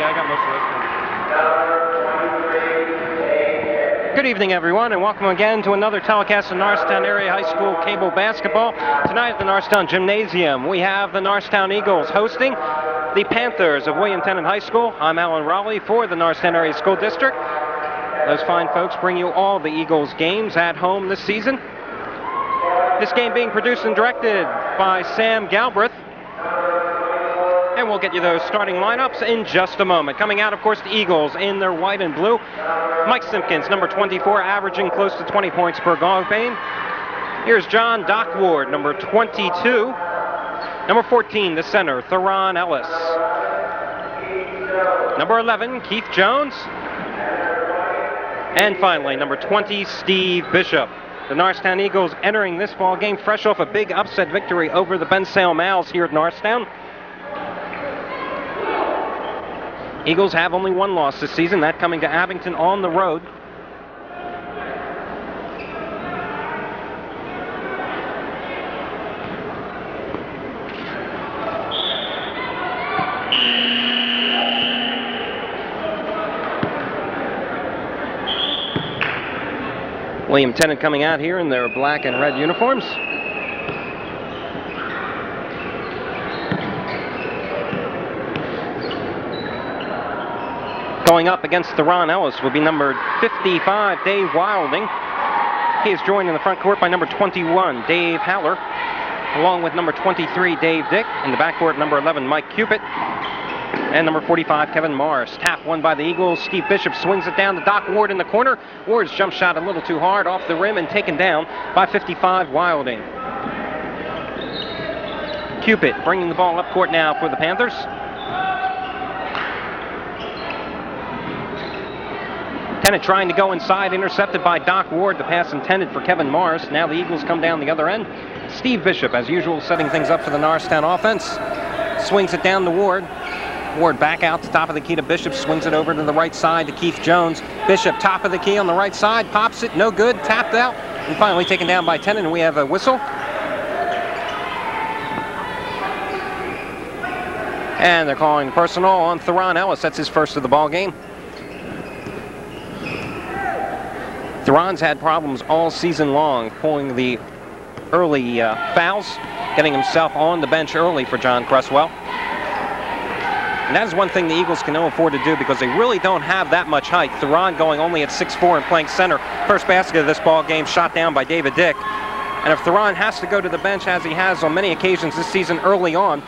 I got most of those. Good evening, everyone, and welcome again to another telecast of Norristown Area High School cable basketball. Tonight at the Norristown Gymnasium, we have the Norristown Eagles hosting the Panthers of William Tennent High School. I'm Alan Raleigh for the Norristown Area School District. Those fine folks bring you all the Eagles games at home this season. This game being produced and directed by Sam Galbraith. And we'll get you those starting lineups in just a moment. Coming out, of course, the Eagles in their white and blue. Mike Simpkins, number 24, averaging close to 20 points per game. Here's John Doc Ward, number 22. Number 14, the center, Theron Ellis. Number 11, Keith Jones. And finally, number 20, Steve Bishop. The Norristown Eagles entering this ball game fresh off a big upset victory over the Ben Sale Mals here at Norristown. Eagles have only one loss this season, that coming to Abington on the road. William Tennent coming out here in their black and red uniforms. Going up against Theron Ellis will be number 55, Dave Wilding. He is joined in the front court by number 21, Dave Haller, along with number 23, Dave Dick. In the backcourt, number 11, Mike Cupid. And number 45, Kevin Morris. Tap won by the Eagles. Steve Bishop swings it down to Doc Ward in the corner. Ward's jump shot a little too hard off the rim and taken down by 55, Wilding. Cupid bringing the ball up court now for the Panthers. Tennent trying to go inside, intercepted by Doc Ward. The pass intended for Kevin Morris. Now the Eagles come down the other end. Steve Bishop, as usual, setting things up for the Norristown offense. Swings it down to Ward. Ward back out to top of the key to Bishop. Swings it over to the right side to Keith Jones. Bishop top of the key on the right side. Pops it, no good. Tapped out. And finally taken down by Tennent, and we have a whistle. And they're calling personal on Theron Ellis. That's his first of the ball game. Theron's had problems all season long, pulling the early fouls, getting himself on the bench early for John Cresswell. And that is one thing the Eagles can afford to do because they really don't have that much height. Theron going only at 6'4" and playing center. First basket of this ball game shot down by David Dick. And if Theron has to go to the bench, as he has on many occasions this season early on,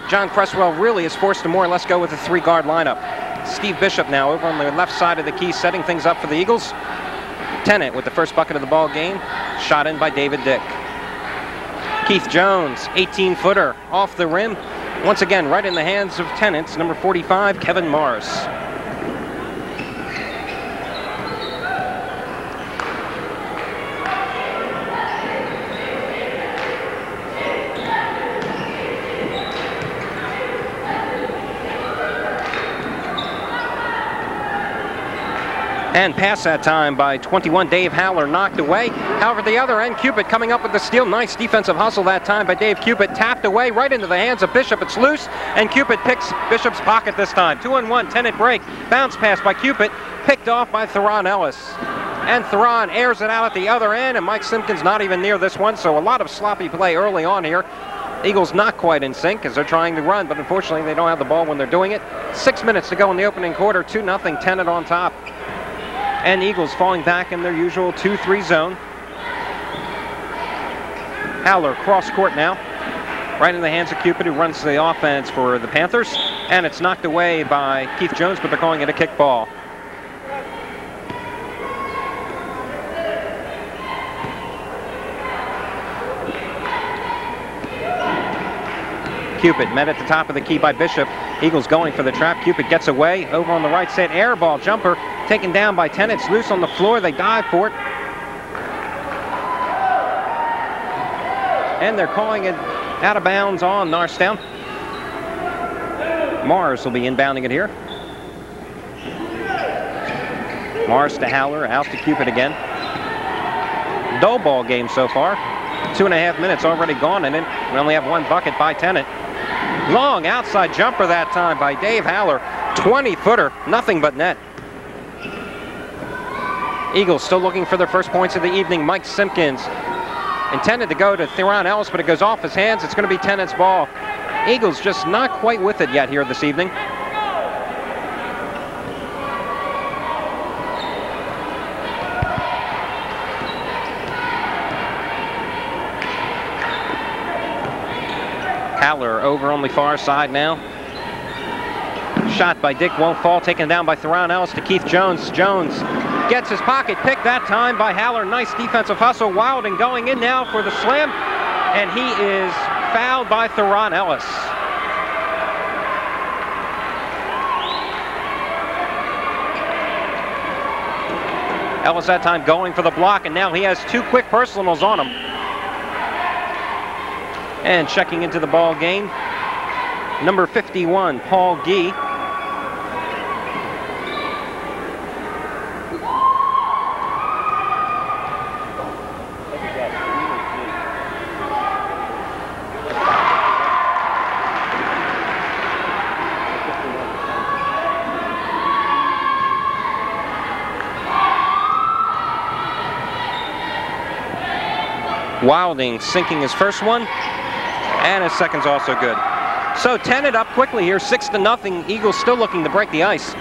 John Cresswell really is forced to more or less go with a three-guard lineup. Steve Bishop now over on the left side of the key, setting things up for the Eagles. Tennent with the first bucket of the ball game, shot in by David Dick. Keith Jones, 18-footer off the rim. Once again, right in the hands of Tennent's number 45, Kevin Morris. And pass that time by 21, Dave Haller, knocked away. However, the other end, Cupid coming up with the steal. Nice defensive hustle that time by Dave Cupid. Tapped away right into the hands of Bishop. It's loose, and Cupid picks Bishop's pocket this time. 2-on-1, Tennent break. Bounce pass by Cupid, picked off by Theron Ellis. And Theron airs it out at the other end, and Mike Simpkins not even near this one, so a lot of sloppy play early on here. Eagles not quite in sync as they're trying to run, but unfortunately they don't have the ball when they're doing it. 6 minutes to go in the opening quarter, 2-0, Tennent on top. And Eagles falling back in their usual 2-3 zone. Haller cross court now, right in the hands of Cupid, who runs the offense for the Panthers. And it's knocked away by Keith Jones, but they're calling it a kick ball. Cupid met at the top of the key by Bishop. Eagles going for the trap. Cupid gets away. Over on the right side, air ball jumper taken down by Tennent. It's loose on the floor. They dive for it. And they're calling it out of bounds on Norristown. Mars will be inbounding it here. Mars to Haller, out to Cupid again. Dull ball game so far. 2.5 minutes already gone in it. We only have one bucket by Tennent. Long outside jumper that time by Dave Haller. 20-footer, nothing but net. Eagles still looking for their first points of the evening. Mike Simpkins intended to go to Theron Ellis, but it goes off his hands. It's going to be Tennent's ball. Eagles just not quite with it yet here this evening. Haller over on the far side now. Shot by Dick won't fall, taken down by Theron Ellis to Keith Jones. Jones gets his pocket picked that time by Haller. Nice defensive hustle. Wilding going in now for the slam, and he is fouled by Theron Ellis. Ellis that time going for the block, and now he has 2 quick personals on him. And checking into the ball game, number 51, Paul Gee. Wilding sinking his first one, and his second's also good. So Tennent up quickly here, 6-0. Eagles still looking to break the ice.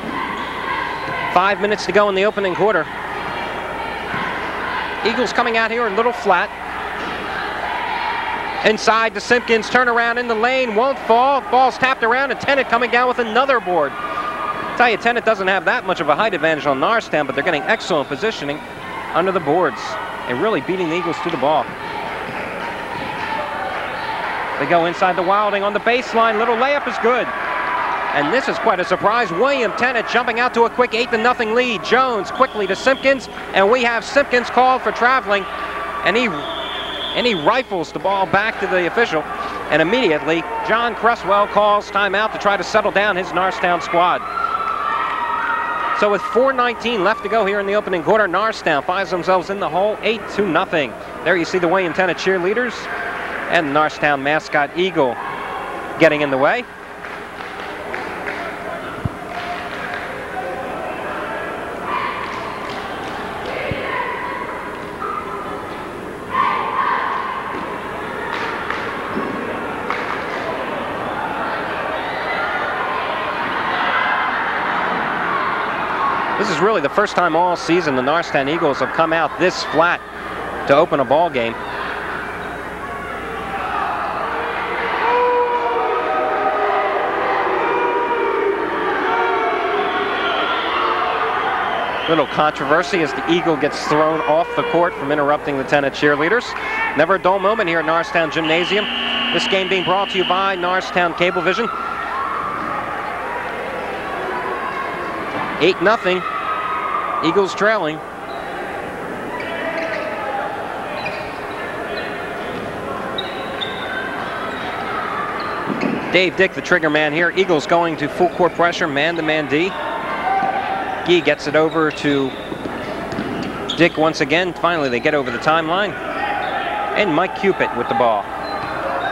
5 minutes to go in the opening quarter. Eagles coming out here a little flat. Inside to Simpkins, turnaround in the lane, won't fall. Ball's tapped around, and Tennent coming down with another board. Tell you, Tennent doesn't have that much of a height advantage on Norristown, but they're getting excellent positioning under the boards and really beating the Eagles to the ball. They go inside the Wilding on the baseline. Little layup is good. And this is quite a surprise. William Tennent jumping out to a quick 8-0 lead. Jones quickly to Simpkins, and we have Simpkins called for traveling, and he rifles the ball back to the official, and immediately John Cresswell calls timeout to try to settle down his Norristown squad. So with 4:19 left to go here in the opening quarter, Norristown finds themselves in the hole, 8-0. There you see the William Tennent cheerleaders and the Norristown mascot Eagle getting in the way. This is really the first time all season the Norristown Eagles have come out this flat to open a ball game. Little controversy as the Eagle gets thrown off the court from interrupting the Tennent cheerleaders. Never a dull moment here at Norristown Gymnasium. This game being brought to you by Norristown Cablevision. 8-0. Eagles trailing. Dave Dick, the trigger man here. Eagles going to full court pressure, man-to-man D. Gee gets it over to Dick once again. Finally, they get over the timeline. And Mike Cupid with the ball.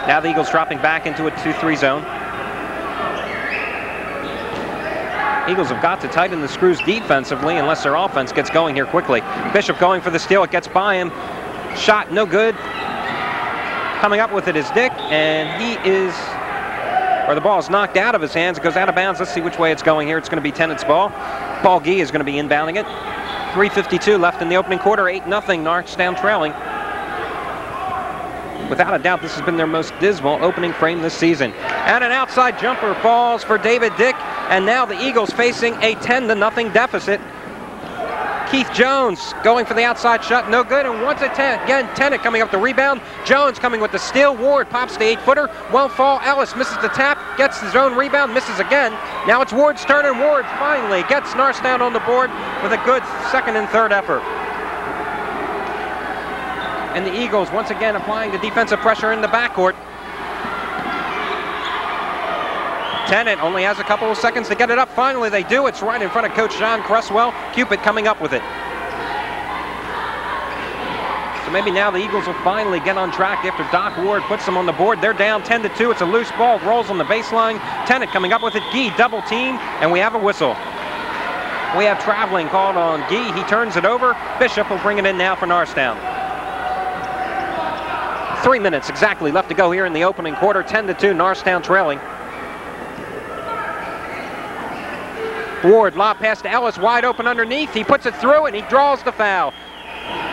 Now the Eagles dropping back into a 2-3 zone. Eagles have got to tighten the screws defensively unless their offense gets going here quickly. Bishop going for the steal. It gets by him. Shot no good. Coming up with it is Dick, and the ball is knocked out of his hands. It goes out of bounds. Let's see which way it's going here. It's going to be Tennent's ball. Paul Gee is going to be inbounding it. 3:52 left in the opening quarter. 8-0. Norristown trailing. Without a doubt, this has been their most dismal opening frame this season. And an outside jumper falls for David Dick. And now the Eagles facing a 10-0 deficit. Keith Jones going for the outside shot, no good. And once again, Tennent coming up the rebound. Jones coming with the steal. Ward pops the 8-footer, won't fall. Ellis misses the tap, gets his own rebound, misses again. Now it's Ward's turn, and Ward finally gets Norristown on the board with a good second and third effort. And the Eagles once again applying the defensive pressure in the backcourt. Tennent only has a couple of seconds to get it up. Finally they do. It's right in front of Coach John Cresswell. Cupid coming up with it. So maybe now the Eagles will finally get on track after Doc Ward puts them on the board. They're down 10-2. It's a loose ball. Rolls on the baseline. Tennent coming up with it. Gee, double team, and we have a whistle. We have traveling called on Gee. He turns it over. Bishop will bring it in now for Norristown. 3 minutes exactly left to go here in the opening quarter. 10-2, Norristown trailing. Ward, lob pass to Ellis, wide open underneath. He puts it through and he draws the foul.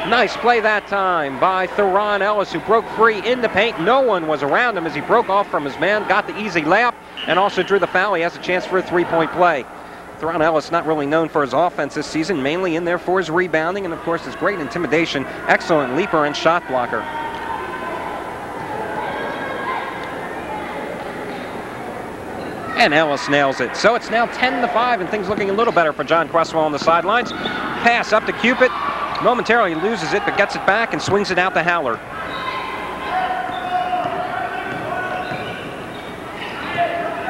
Nice play that time by Theron Ellis, who broke free in the paint. No one was around him as he broke off from his man, got the easy layup, and also drew the foul. He has a chance for a three-point play. Theron Ellis not really known for his offense this season, mainly in there for his rebounding and, of course, his great intimidation. Excellent leaper and shot blocker. And Ellis nails it. So it's now 10-5, and things looking a little better for John Cresswell on the sidelines. Pass up to Cupid. Momentarily loses it, but gets it back and swings it out to Howler.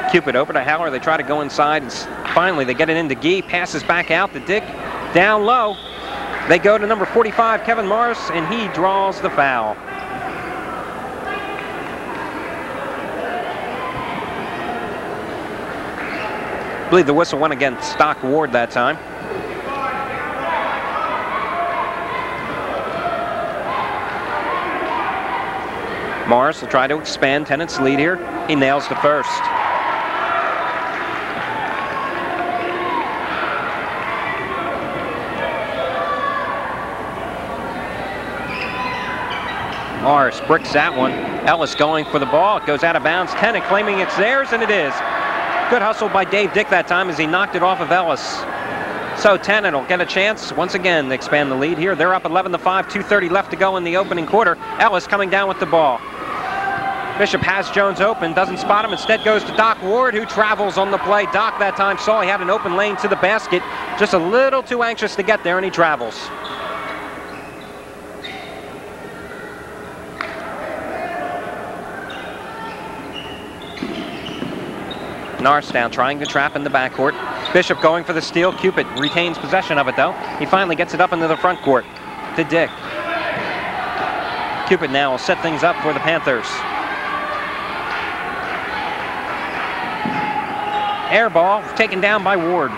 Cupid over to Howler. They try to go inside, and finally they get it into Gee. Passes back out to Dick. Down low. They go to number 45, Kevin Morris, and he draws the foul. I believe the whistle went against Doc Ward that time. Morris will try to expand Tennant's lead here. He nails the first. Morris bricks that one. Ellis going for the ball. It goes out of bounds. Tennant claiming it's theirs, and it is. Good hustle by Dave Dick that time as he knocked it off of Ellis. So Tennant will get a chance once again to expand the lead here. They're up 11-5, 2:30 left to go in the opening quarter. Ellis coming down with the ball. Bishop has Jones open, doesn't spot him, instead goes to Doc Ward, who travels on the play. Doc that time saw he had an open lane to the basket, just a little too anxious to get there, and he travels. Norristown trying to trap in the backcourt. Bishop going for the steal. Cupid retains possession of it, though. He finally gets it up into the front court to Dick. Cupid now will set things up for the Panthers. Air ball taken down by Ward.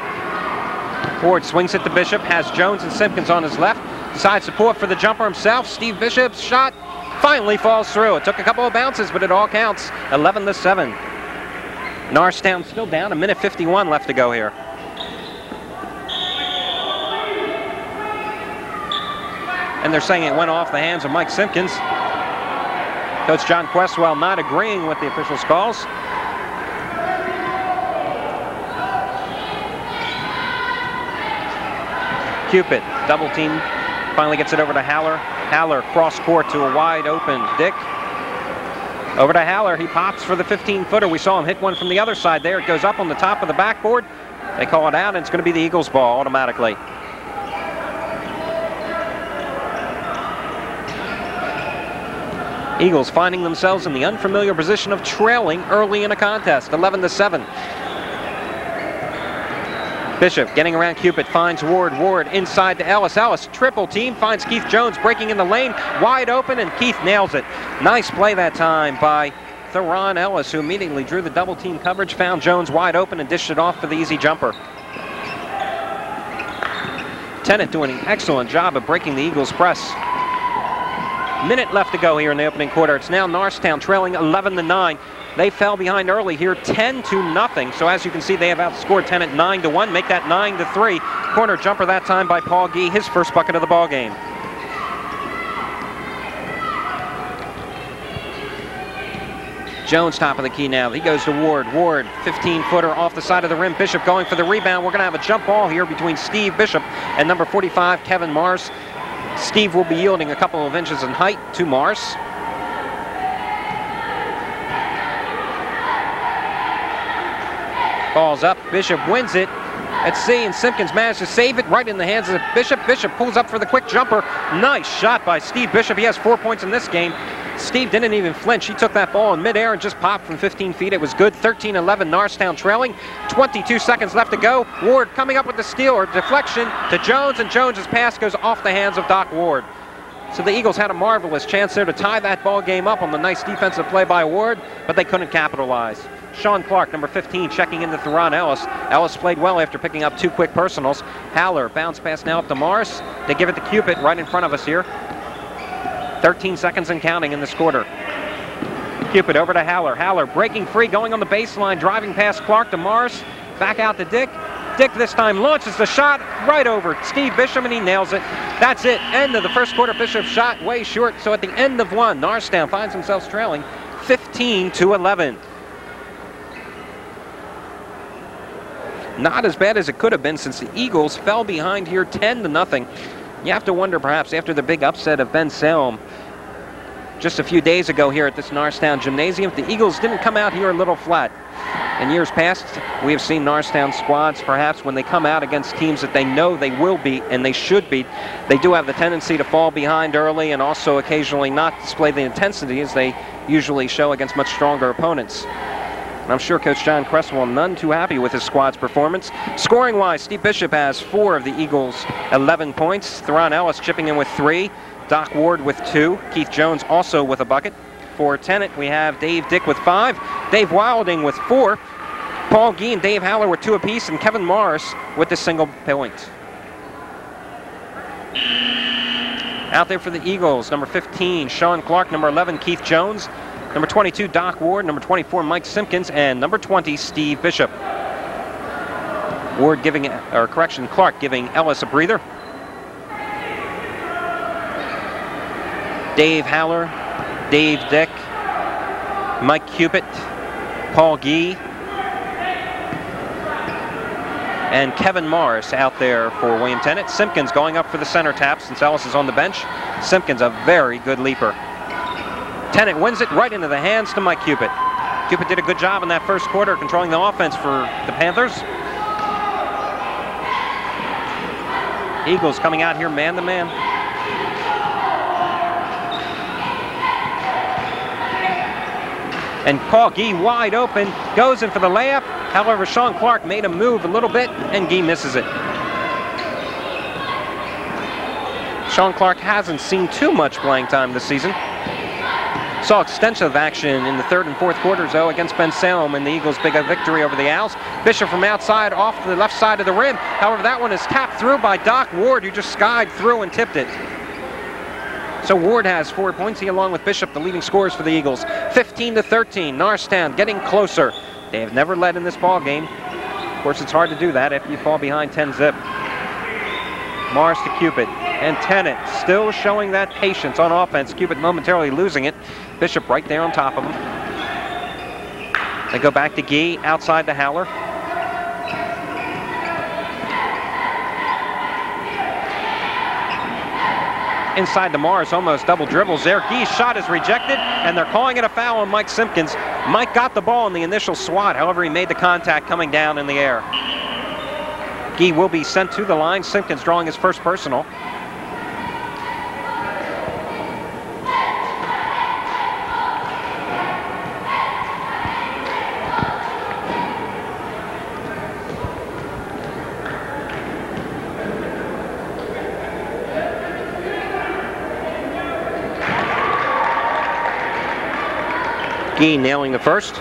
Ward swings it to Bishop, has Jones and Simpkins on his left. Decides to pull it for the jumper himself. Steve Bishop's shot finally falls through. It took a couple of bounces, but it all counts. 11-7. Norristown still down, 1:51 left to go here. And they're saying it went off the hands of Mike Simpkins. Coach John Cresswell not agreeing with the officials' calls. Cupid, double team, finally gets it over to Howler. Howler cross court to a wide open Dick. Over to Howler, he pops for the 15-footer. We saw him hit one from the other side there. It goes up on the top of the backboard. They call it out, and it's going to be the Eagles' ball automatically. Eagles finding themselves in the unfamiliar position of trailing early in a contest, 11-7. Bishop getting around Cupid, finds Ward. Ward inside to Ellis. Ellis triple team, finds Keith Jones breaking in the lane, wide open, and Keith nails it. Nice play that time by Theron Ellis, who immediately drew the double team coverage, found Jones wide open, and dished it off for the easy jumper. Tennent doing an excellent job of breaking the Eagles' press. Minute left to go here in the opening quarter. It's now Norristown trailing 11-9. They fell behind early here, 10-0. So as you can see, they have outscored Tennent 9-1. Make that 9-3. Corner jumper that time by Paul Gee, his first bucket of the ball game. Jones top of the key now. He goes to Ward. Ward, 15-footer off the side of the rim. Bishop going for the rebound. We're going to have a jump ball here between Steve Bishop and number 45, Kevin Mars. Steve will be yielding a couple of inches in height to Mars. Ball's up. Bishop wins it. Let's see, and Simpkins managed to save it right in the hands of Bishop. Bishop pulls up for the quick jumper. Nice shot by Steve Bishop. He has 4 points in this game. Steve didn't even flinch. He took that ball in midair and just popped from 15 feet. It was good. 13-11, Norristown trailing. 22 seconds left to go. Ward coming up with the steal or deflection to Jones, and Jones's pass goes off the hands of Doc Ward. So the Eagles had a marvelous chance there to tie that ball game up on the nice defensive play by Ward, but they couldn't capitalize. Sean Clark, number 15, checking into Theron Ellis. Ellis played well after picking up 2 quick personals. Haller, bounce pass now up to Morris. They give it to Cupid right in front of us here. 13 seconds and counting in this quarter. Cupid over to Haller. Haller breaking free, going on the baseline, driving past Clark to Morris. Back out to Dick. Dick this time launches the shot right over Steve Bishop, and he nails it. That's it. End of the first quarter. Bishop shot way short. So at the end of one, Norristown finds themselves trailing 15-11. Not as bad as it could have been, since the Eagles fell behind here 10-0. You have to wonder, perhaps after the big upset of Ben Salem just a few days ago here at this Norristown Gymnasium, if the Eagles didn't come out here a little flat. In years past, we have seen Norristown squads, perhaps when they come out against teams that they know they will beat and they should beat, they do have the tendency to fall behind early and also occasionally not display the intensity as they usually show against much stronger opponents. And I'm sure Coach John Cresswell none too happy with his squad's performance. Scoring-wise, Steve Bishop has 4 of the Eagles' 11 points. Theron Ellis chipping in with 3. Doc Ward with 2. Keith Jones also with a bucket. For Tennent, we have Dave Dick with 5. Dave Wilding with 4. Paul Gee and Dave Haller with 2 apiece. And Kevin Morris with the single point. Out there for the Eagles, number 15, Sean Clark. Number 11, Keith Jones. Number 22, Doc Ward. Number 24, Mike Simpkins. And number 20, Steve Bishop. Ward giving, or correction, Clark giving Ellis a breather. Dave Haller, Dave Dick, Mike Cupid, Paul Gee, and Kevin Morris out there for William Tennent. Simpkins going up for the center tap since Ellis is on the bench. Simpkins a very good leaper. Tennent wins it right into the hands to Mike Cupid. Cupid did a good job in that first quarter controlling the offense for the Panthers. Eagles coming out here man-to-man. And Paul Gee wide open, goes in for the layup. However, Sean Clark made him move a little bit, and Gee misses it. Sean Clark hasn't seen too much playing time this season. Saw extensive action in the third and fourth quarters, though, against Ben Salem in the Eagles' big victory over the Owls. Bishop from outside off to the left side of the rim. However, that one is tapped through by Doc Ward, who just skied through and tipped it. So Ward has 4 points, he along with Bishop, the leading scorers for the Eagles. 15-13, Norristown getting closer. They have never led in this ball game. Of course, it's hard to do that after you fall behind 10-zip. Morris to Cupid, and Tennant still showing that patience on offense. Cupid momentarily losing it. Bishop right there on top of him. They go back to Gee, outside to Haller. Inside to Morris, almost double dribbles there. Gee's shot is rejected, and they're calling it a foul on Mike Simpkins. Mike got the ball in the initial swat, however, he made the contact coming down in the air. Gee will be sent to the line. Simpkins drawing his first personal. Gee nailing the first.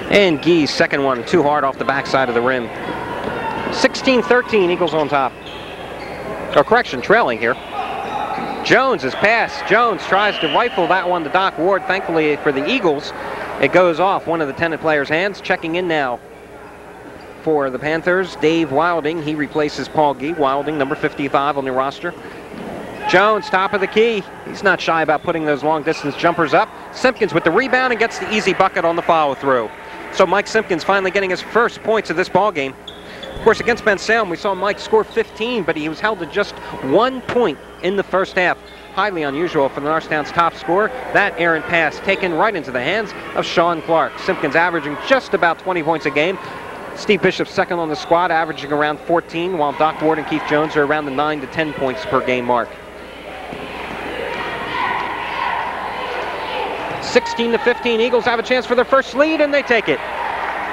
And Gee's second one, too hard off the backside of the rim. 16-13, Eagles on top. Or correction, trailing here. Jones is passed. Jones tries to rifle that one to Doc Ward. Thankfully for the Eagles, it goes off one of the Tennent players' hands. Checking in now for the Panthers, Dave Wilding. He replaces Paul Gee. Wilding, number 55 on the roster. Jones, top of the key. He's not shy about putting those long-distance jumpers up. Simpkins with the rebound and gets the easy bucket on the follow-through. So Mike Simpkins finally getting his first points of this ball game. Of course, against Ben Salem, we saw Mike score 15, but he was held to just 1 point in the first half. Highly unusual for the Norristown's top scorer. That errant pass taken right into the hands of Sean Clark. Simpkins averaging just about 20 points a game. Steve Bishop second on the squad, averaging around 14, while Doc Ward and Keith Jones are around the 9 to 10 points per game mark. 16-15, Eagles have a chance for their first lead, and they take it.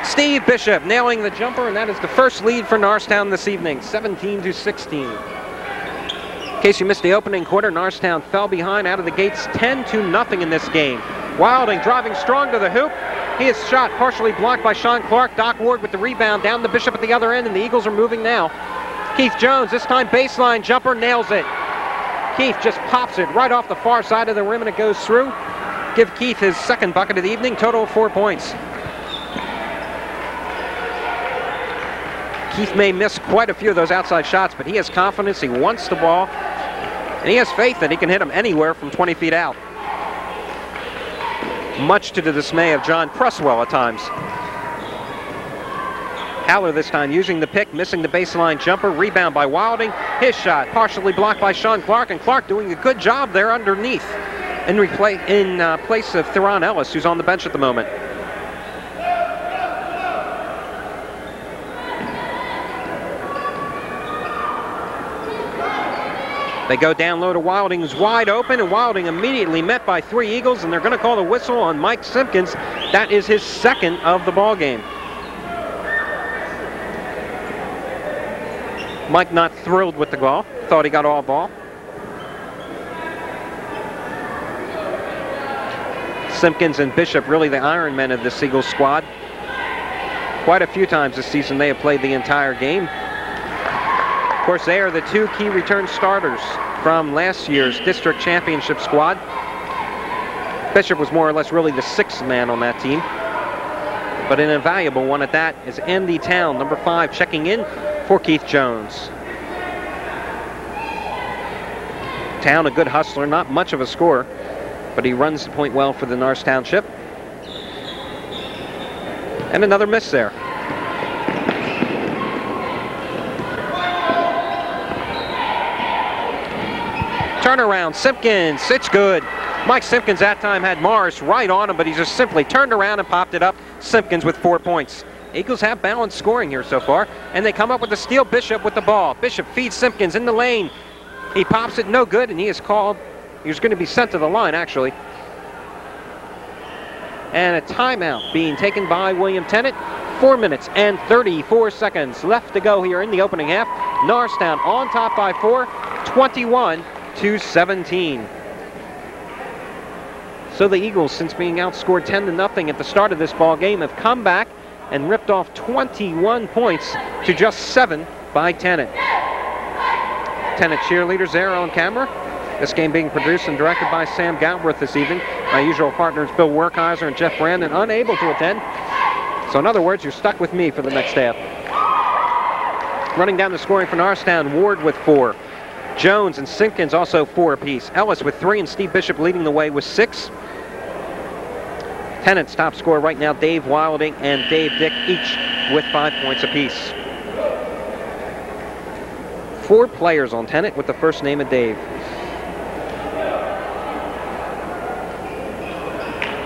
Steve Bishop nailing the jumper, and that is the first lead for Norristown this evening, 17-16. In case you missed the opening quarter, Norristown fell behind out of the gates 10-0 in this game. Wilding driving strong to the hoop. His shot partially blocked by Sean Clark. Doc Ward with the rebound down to Bishop at the other end, and the Eagles are moving now. Keith Jones, this time baseline jumper, nails it. Keith just pops it right off the far side of the rim, and it goes through. Give Keith his second bucket of the evening, total of 4 points. Keith may miss quite a few of those outside shots, but he has confidence, he wants the ball, and he has faith that he can hit them anywhere from 20 feet out. Much to the dismay of John Cresswell at times. Haller this time using the pick, missing the baseline jumper, rebound by Wilding. His shot partially blocked by Sean Clark, and Clark doing a good job there underneath in place of Theron Ellis, who's on the bench at the moment. They go down low to Wilding, who's wide open, and Wilding immediately met by 3 Eagles, and they're going to call the whistle on Mike Simpkins. That is his second of the ball game. Mike not thrilled with the call, thought he got all ball. Simpkins and Bishop really the Iron Men of this Eagles squad. Quite a few times this season they have played the entire game. Of course, they are the 2 key return starters from last year's district championship squad. Bishop was more or less really the 6th man on that team, but an invaluable one at that is Andy Town, number 5, checking in for Keith Jones. Town, a good hustler, not much of a scorer, but he runs the point well for the Norris Township. And another miss there. Turnaround, Simpkins, it's good. Mike Simpkins that time had Morris right on him, but he just simply turned around and popped it up. Simpkins with 4 points. Eagles have balanced scoring here so far, and they come up with a steal. Bishop with the ball. Bishop feeds Simpkins in the lane. He pops it, no good, and he is called. He was going to be sent to the line, actually. And a timeout being taken by William Tennent. 4 minutes and 34 seconds left to go here in the opening half. Norristown on top by 4, 21-17. So the Eagles, since being outscored 10-0 at the start of this ball game, have come back and ripped off 21 points to just 7 by Tennent. Tennent cheerleaders there on camera. This game being produced and directed by Sam Galbraith this evening. My usual partners Bill Werkheiser and Jeff Brandon unable to attend. So in other words, you're stuck with me for the next half. Running down the scoring for Norristown, Ward with 4. Jones and Simpkins also 4 apiece. Ellis with 3 and Steve Bishop leading the way with 6. Tennant's top scorer right now, Dave Wilding and Dave Dick, each with 5 points apiece. 4 players on Tennant with the first name of Dave.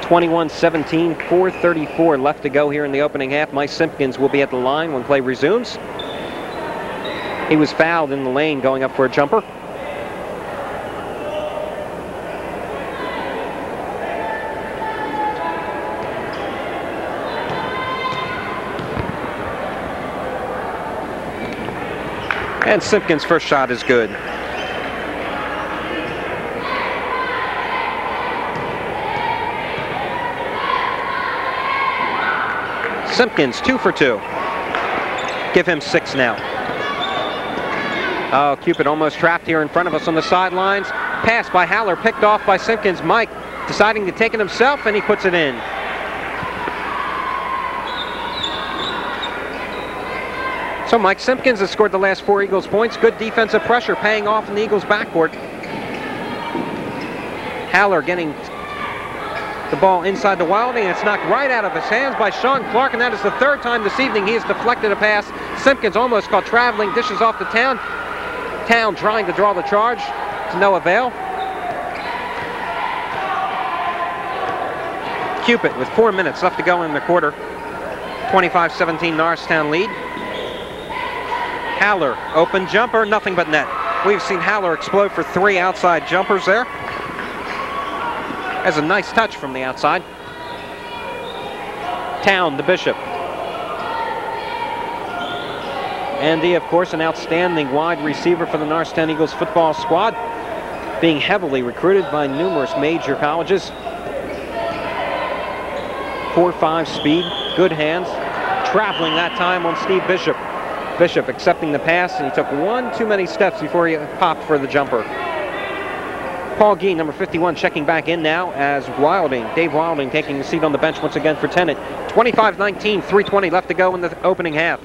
21-17, 4:34 left to go here in the opening half. Mike Simpkins will be at the line when play resumes. He was fouled in the lane going up for a jumper. And Simpkins' first shot is good. Simpkins 2 for 2. Give him 6 now. Oh, Cupid almost trapped here in front of us on the sidelines. Pass by Haller, picked off by Simpkins. Mike deciding to take it himself, and he puts it in. So Mike Simpkins has scored the last 4 Eagles points. Good defensive pressure paying off in the Eagles backcourt. Haller getting the ball inside the Wilding, and it's knocked right out of his hands by Sean Clark, and that is the 3rd time this evening he has deflected a pass. Simpkins almost caught traveling, dishes off to Town. Town trying to draw the charge to no avail. Cupid with 4 minutes left to go in the quarter. 25-17 Norristown lead. Haller, open jumper, nothing but net. We've seen Haller explode for 3 outside jumpers there. Has a nice touch from the outside. Town, the Bishop. Andy, of course, an outstanding wide receiver for the Norristown Eagles football squad, being heavily recruited by numerous major colleges. 4.5 speed, good hands, traveling that time on Steve Bishop. Bishop accepting the pass, and he took one too many steps before he popped for the jumper. Paul Gee, number 51, checking back in now as Wilding. Dave Wilding taking a seat on the bench once again for Tennent. 25-19, 3:20 left to go in the opening half.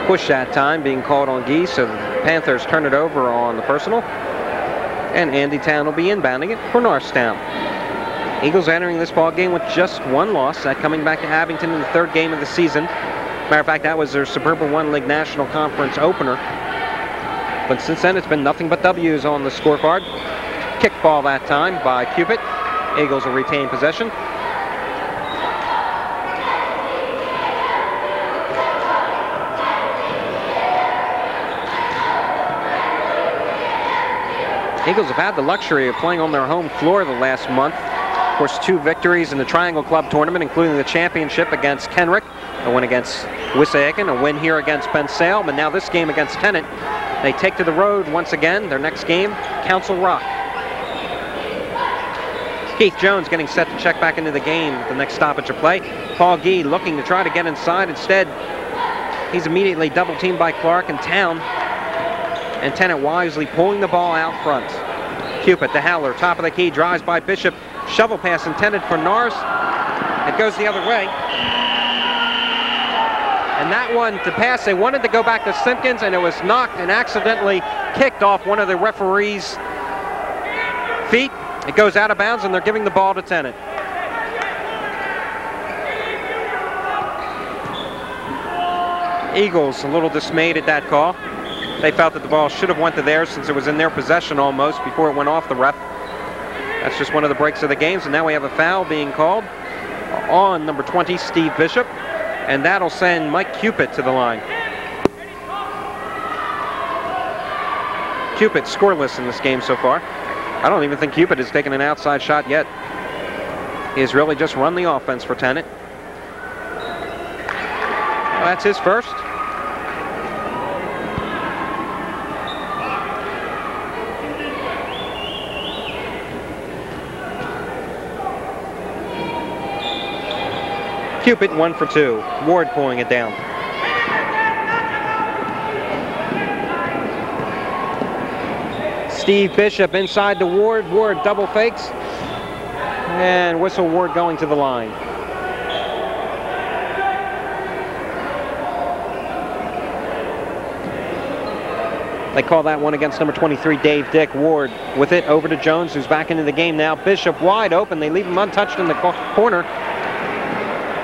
Push that time being called on Gee, so the Panthers turn it over on the personal. And Andy Town will be inbounding it for Norristown. Eagles entering this ball game with just one loss, that coming back to Abington in the third game of the season. Matter of fact, that was their Suburban One League National Conference opener. But since then, it's been nothing but W's on the scorecard. Kickball that time by Cupid. Eagles will retain possession. Eagles have had the luxury of playing on their home floor the last month. Of course, 2 victories in the Triangle Club tournament, including the championship against Kenrick, a win against Wissahickon, a win here against Ben Salem, and now this game against Tennent. They take to the road once again. Their next game, Council Rock. Keith Jones getting set to check back into the game at the next stoppage of play. Paul Gee looking to try to get inside. Instead, he's immediately double teamed by Clark and Town. And Tennent wisely pulling the ball out front. Cupid, the Howler, top of the key, drives by Bishop. Shovel pass intended for Norris. It goes the other way. And that one to pass, they wanted to go back to Simpkins, and it was knocked and accidentally kicked off one of the referee's feet. It goes out of bounds, and they're giving the ball to Tennent. Eagles a little dismayed at that call. They felt that the ball should have went to theirs since it was in their possession almost before it went off the ref. That's just one of the breaks of the games, and now we have a foul being called on number 20, Steve Bishop, and that'll send Mike Cupid to the line. Cupid scoreless in this game so far. I don't even think Cupid has taken an outside shot yet. He has really just run the offense for Tennent. Well, that's his first. Cupid 1 for 2. Ward pulling it down. Steve Bishop inside to Ward. Ward double fakes. And whistle Ward going to the line. They call that one against number 23, Dave Dick. Ward with it over to Jones, who's back into the game now. Bishop wide open. They leave him untouched in the corner.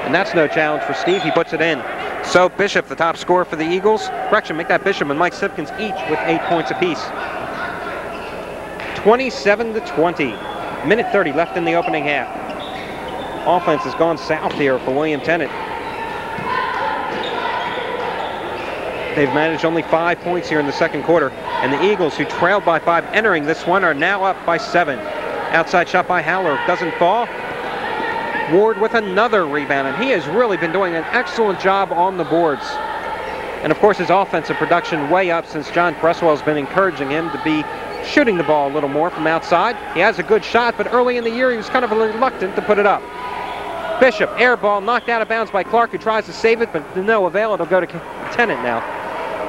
And that's no challenge for Steve. He puts it in. So Bishop, the top scorer for the Eagles. Correction, make that Bishop and Mike Simpkins each with 8 points apiece. 27-20. Minute 30 left in the opening half. Offense has gone south here for William Tennent. They've managed only 5 points here in the second quarter. And the Eagles, who trailed by 5 entering this one, are now up by 7. Outside shot by Howler. Doesn't fall. Ward with another rebound, and he has really been doing an excellent job on the boards. And of course his offensive production way up since John Cresswell has been encouraging him to be shooting the ball a little more from outside. He has a good shot, but early in the year he was kind of reluctant to put it up. Bishop, air ball, knocked out of bounds by Clark, who tries to save it, but to no avail. It'll go to Tennent now.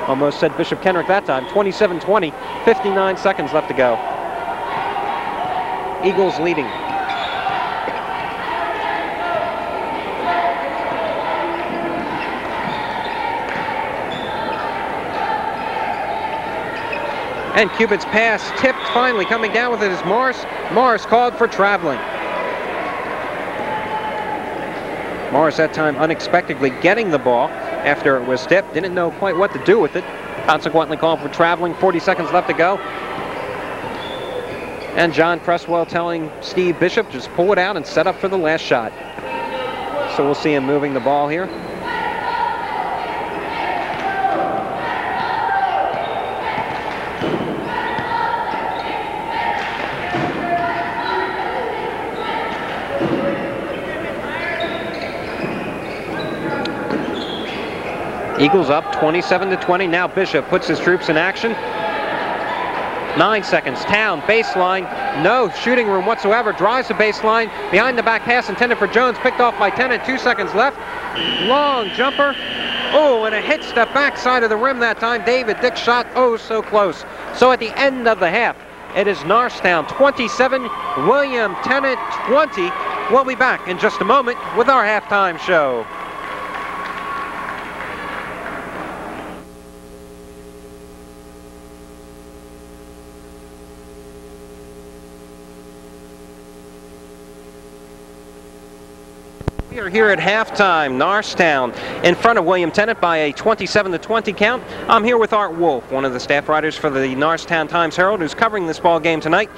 Almost said Bishop Kenrick that time. 27-20, 59 seconds left to go. Eagles leading. And Cupid's pass tipped, finally coming down with it is Morris. Morris called for traveling. Morris that time unexpectedly getting the ball after it was tipped. Didn't know quite what to do with it. Consequently called for traveling. 40 seconds left to go. And John Cresswell telling Steve Bishop, just pull it out and set up for the last shot. So we'll see him moving the ball here. Eagles up 27-20. Now Bishop puts his troops in action. 9 seconds. Town, baseline. No shooting room whatsoever. Drives the baseline. Behind the back pass intended for Jones. Picked off by Tennent. 2 seconds left. Long jumper. Oh, and it hits the backside of the rim that time. David Dick shot. Oh, so close. So at the end of the half, it is Norristown 27, William Tennent 20. We'll be back in just a moment with our halftime show. We are here at halftime. Norristown in front of William Tennent by a 27-20 count. I'm here with Art Wolf, one of the staff writers for the Norristown Times-Herald, who's covering this ball game tonight.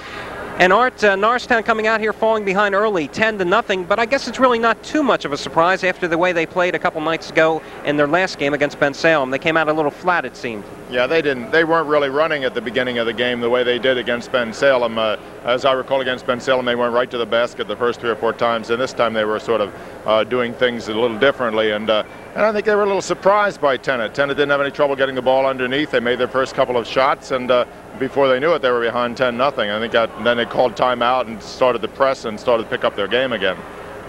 And Art, Norristown coming out here falling behind early, 10-0, but I guess it's really not too much of a surprise after the way they played a couple nights ago in their last game against Ben Salem. They came out a little flat, it seemed. Yeah, they weren't really running at the beginning of the game the way they did against Ben Salem. As I recall, against Ben Salem, they went right to the basket the first 3 or 4 times, and this time they were sort of doing things a little differently. And I think they were a little surprised by Tennent. Tennent didn't have any trouble getting the ball underneath. They made their first couple of shots, and before they knew it, they were behind 10-0. I think then they called timeout and started to press and started to pick up their game again.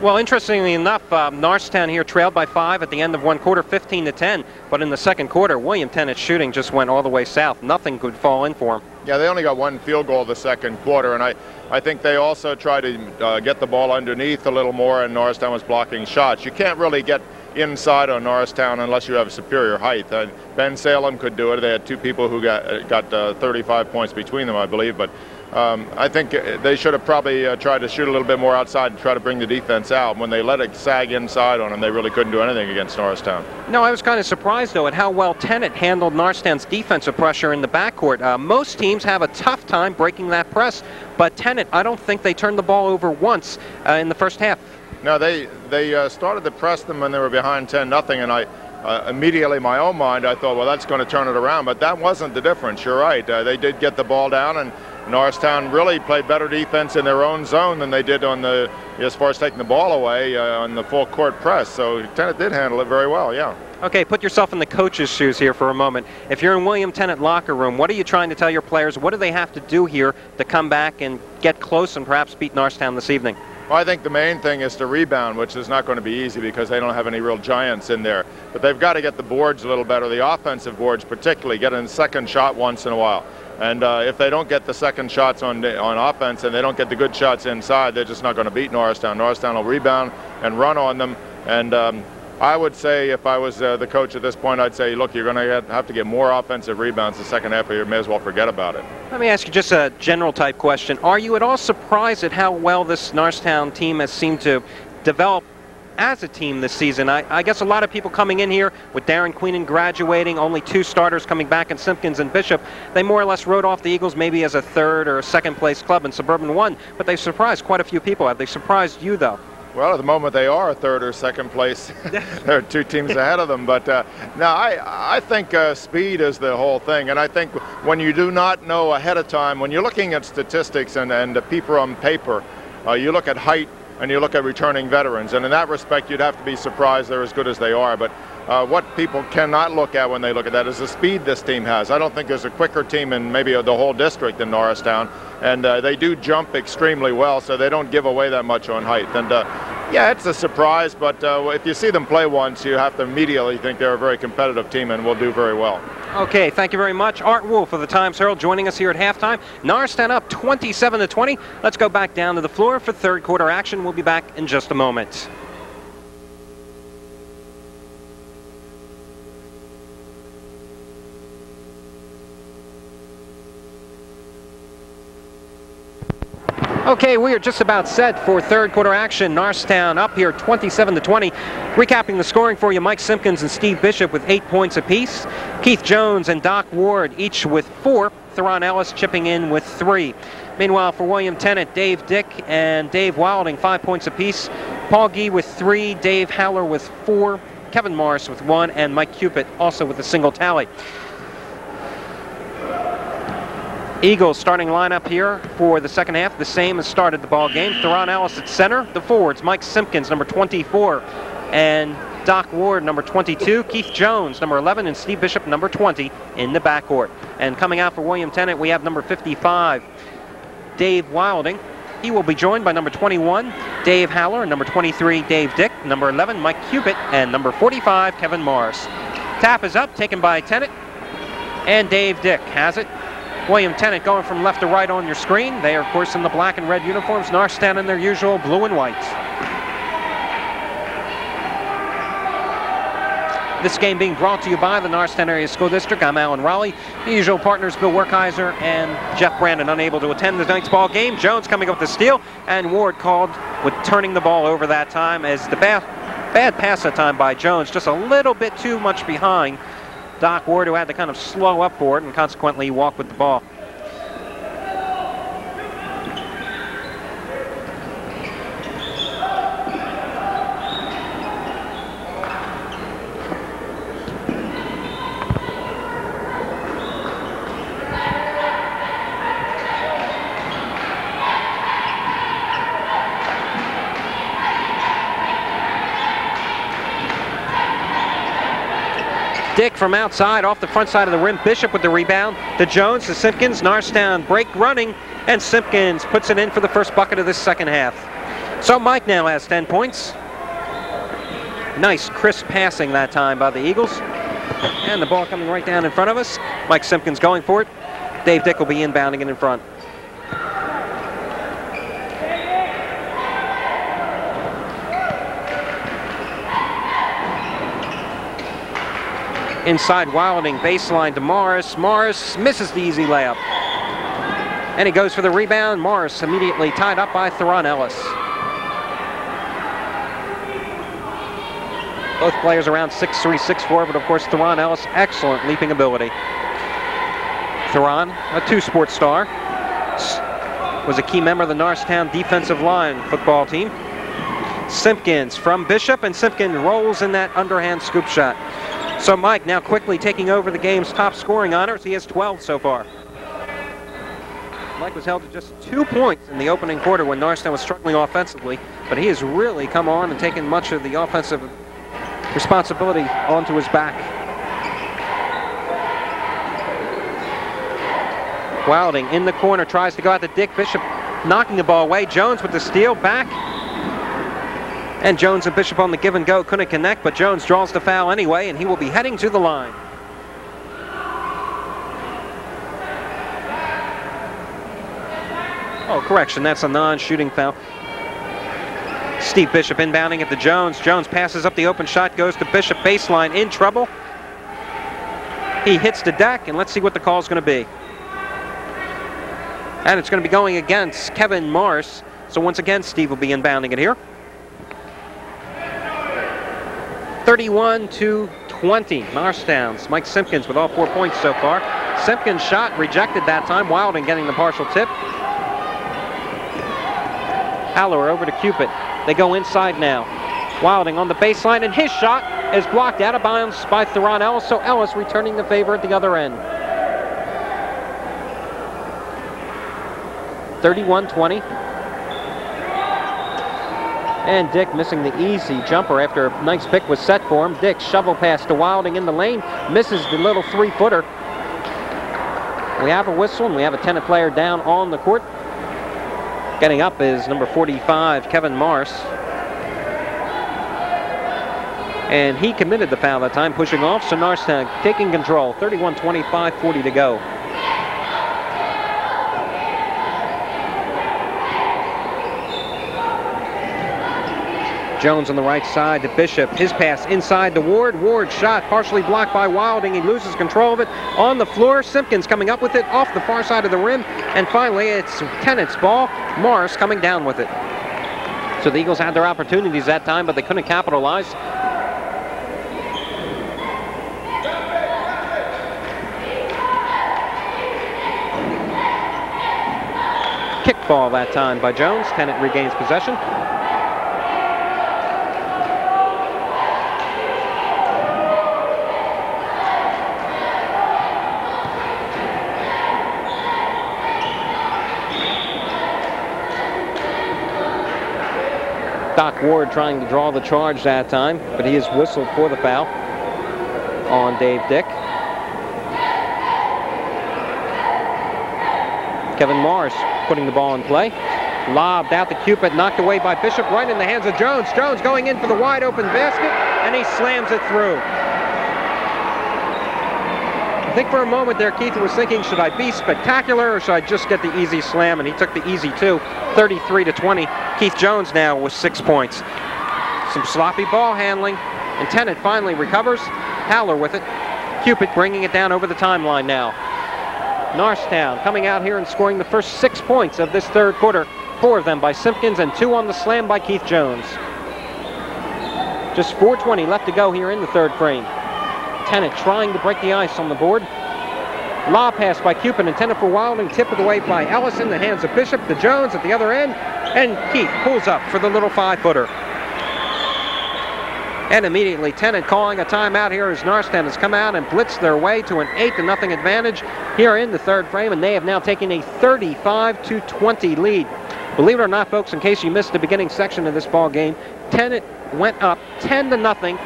Well, interestingly enough, Norristown here trailed by 5 at the end of one quarter, 15-10. But in the second quarter, William Tennant's shooting just went all the way south. Nothing could fall in for him. Yeah, they only got 1 field goal the second quarter, and I think they also tried to get the ball underneath a little more, and Norristown was blocking shots. You can't really get inside on Norristown unless you have superior height. Ben Salem could do it. They had 2 people who got 35 points between them, I believe, but I think they should have probably tried to shoot a little bit more outside and try to bring the defense out. When they let it sag inside on them, they really couldn't do anything against Norristown. No, I was kind of surprised, though, at how well Tennent handled Norristown's defensive pressure in the backcourt. Most teams have a tough time breaking that press, but Tennent, I don't think they turned the ball over once in the first half. No, they started to press them when they were behind 10-0, and immediately in my own mind, I thought, well, that's going to turn it around, but that wasn't the difference. You're right. They did get the ball down, and Norristown really played better defense in their own zone than they did on as far as taking the ball away on the full court press. So Tennent did handle it very well, yeah. Okay, put yourself in the coach's shoes here for a moment. If you're in William Tennent locker room, what are you trying to tell your players? What do they have to do here to come back and get close and perhaps beat Norristown this evening? Well, I think the main thing is to rebound, which is not going to be easy because they don't have any real giants in there. But they've got to get the boards a little better, the offensive boards particularly, get a second shot once in a while. And if they don't get the second shots on offense and they don't get the good shots inside, they're just not going to beat Norristown. Norristown will rebound and run on them. And I would say, if I was the coach at this point, I'd say, look, you're going to have to get more offensive rebounds the second half, or you may as well forget about it. Let me ask you just a general type question. Are you at all surprised at how well this Norristown team has seemed to develop as a team this season? I guess a lot of people coming in here with Darren Queenan graduating, only 2 starters coming back in Simpkins and Bishop, they more or less wrote off the Eagles maybe as a 3rd or a 2nd place club in Suburban 1, but they've surprised quite a few people. Have they surprised you, though? Well, at the moment they are a 3rd or 2nd place. There are 2 teams ahead of them. But no, I think speed is the whole thing. And I think when you do not know ahead of time, when you're looking at statistics and people on paper, you look at height and you look at returning veterans. And in that respect, you'd have to be surprised they're as good as they are. But what people cannot look at when they look at that is the speed this team has. I don't think there's a quicker team in maybe the whole district than Norristown. And they do jump extremely well, so they don't give away that much on height. And yeah, it's a surprise, but if you see them play once, you have to immediately think they're a very competitive team and will do very well. Okay, thank you very much. Art Wolf of the Times-Herald joining us here at halftime. Norristown up 27-20. Let's go back down to the floor for 3rd quarter action. We'll be back in just a moment. Okay, we are just about set for third quarter action. Norristown up here 27-20. Recapping the scoring for you, Mike Simpkins and Steve Bishop with 8 points apiece. Keith Jones and Doc Ward each with 4. Theron Ellis chipping in with 3. Meanwhile, for William Tennent, Dave Dick and Dave Wilding, 5 points apiece. Paul Gee with 3, Dave Haller with 4, Kevin Morris with 1, and Mike Cupid also with a single tally. Eagles starting lineup here for the second half, the same as started the ball game. Theron Ellis at center. The forwards, Mike Simpkins, number 24, and Doc Ward, number 22. Keith Jones, number 11, and Steve Bishop, number 20, in the backcourt. And coming out for William Tennent, we have number 55, Dave Wilding. He will be joined by number 21, Dave Haller, and number 23, Dave Dick, number 11, Mike Cupid, and number 45, Kevin Morris. Tap is up, taken by Tennent, and Dave Dick has it. William Tennent going from left to right on your screen. They are, of course, in the black and red uniforms. Norristown in their usual blue and white. This game being brought to you by the Norristown Area School District. I'm Alan Raleigh. The usual partners, Bill Werkheiser and Jeff Brandon, unable to attend tonight's ball game. Jones coming up with the steal, and Ward called with turning the ball over that time as the bad pass that time by Jones, just a little bit too much behind Doc Ward, who had to kind of slow up for it and consequently walk with the ball. Dick from outside, off the front side of the rim. Bishop with the rebound to Jones, to Simpkins. Norristown break running, and Simpkins puts it in for the first bucket of this second half. So Mike now has 10 points. Nice crisp passing that time by the Eagles. And the ball coming right down in front of us. Mike Simpkins going for it. Dave Dick will be inbounding it in front. Inside Wilding, baseline to Morris. Morris misses the easy layup. And he goes for the rebound. Morris immediately tied up by Theron Ellis. Both players around 6'3", 6'4", but of course Theron Ellis, excellent leaping ability. Theron, a two-sport star, was a key member of the Norristown defensive line football team. Simpkins from Bishop, and Simpkins rolls in that underhand scoop shot. So Mike now quickly taking over the game's top scoring honors. He has 12 so far. Mike was held to just 2 points in the opening quarter when Norristown was struggling offensively, but he has really come on and taken much of the offensive responsibility onto his back. Wilding in the corner, tries to go out to Dick. Bishop knocking the ball away. Jones with the steal, back. And Jones and Bishop on the give and go couldn't connect, but Jones draws the foul anyway, and he will be heading to the line. Oh, correction, that's a non-shooting foul. Steve Bishop inbounding it to Jones. Jones passes up the open shot, goes to Bishop, baseline, in trouble. He hits the deck, and let's see what the call is going to be. And it's going to be going against Kevin Morris. So once again, Steve will be inbounding it here. 31-20, Norristown's Mike Simpkins with all 4 points so far. Simpkins' shot rejected that time. Wilding getting the partial tip. Haller over to Cupid. They go inside now. Wilding on the baseline, and his shot is blocked out of bounds by Theron Ellis, so Ellis returning the favor at the other end. 31-20. And Dick missing the easy jumper after a nice pick was set for him. Dick shovel pass to Wilding in the lane. Misses the little three-footer. We have a whistle, and we have a Tennent player down on the court. Getting up is number 45, Kevin Morris. And he committed the foul that time, pushing off. So Norristown taking control. 31-20, 5:40 to go. Jones on the right side to Bishop. His pass inside to Ward. Ward shot partially blocked by Wilding. He loses control of it on the floor. Simpkins coming up with it off the far side of the rim. And finally, it's Tennant's ball. Morris coming down with it. So the Eagles had their opportunities that time, but they couldn't capitalize. Kickball that time by Jones. Tennent regains possession. Doc Ward trying to draw the charge that time, but he is whistled for the foul on Dave Dick. Kevin Morris putting the ball in play. Lobbed out to Cupid, knocked away by Bishop, right in the hands of Jones. Jones going in for the wide open basket, and he slams it through. I think for a moment there, Keith was thinking, should I be spectacular or should I just get the easy slam? And he took the easy too, 33-20. Keith Jones now with 6 points. Some sloppy ball handling, and Tennant finally recovers. Haller with it. Cupid bringing it down over the timeline now. Norristown coming out here and scoring the first 6 points of this third quarter. 4 of them by Simpkins and 2 on the slam by Keith Jones. Just 4:20 left to go here in the third frame. Tennant trying to break the ice on the board. Lob pass by Cupid intended for Wilding, tipped away by Ellison, the hands of Bishop to Jones at the other end, and Keith pulls up for the little 5-footer. And immediately Tennant calling a timeout here as Norristown has come out and blitzed their way to an 8-0 advantage here in the third frame, and they have now taken a 35-20 lead. Believe it or not, folks, in case you missed the beginning section of this ball game, Tennant went up 10-0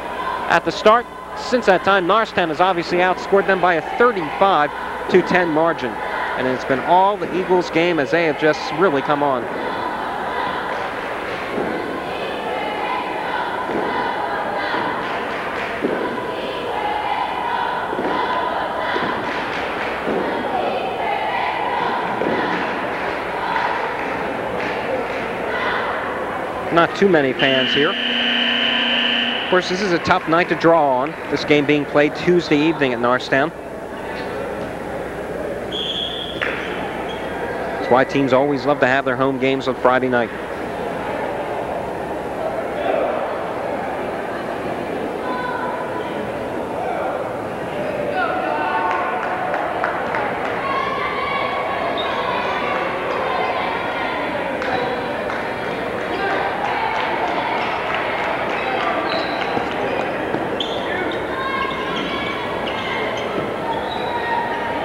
at the start. Since that time, Norristown has obviously outscored them by a 35-10 margin. And it's been all the Eagles game as they have just really come on. Not too many fans here. Of course, this is a tough night to draw on, this game being played Tuesday evening at Norristown. That's why teams always love to have their home games on Friday night.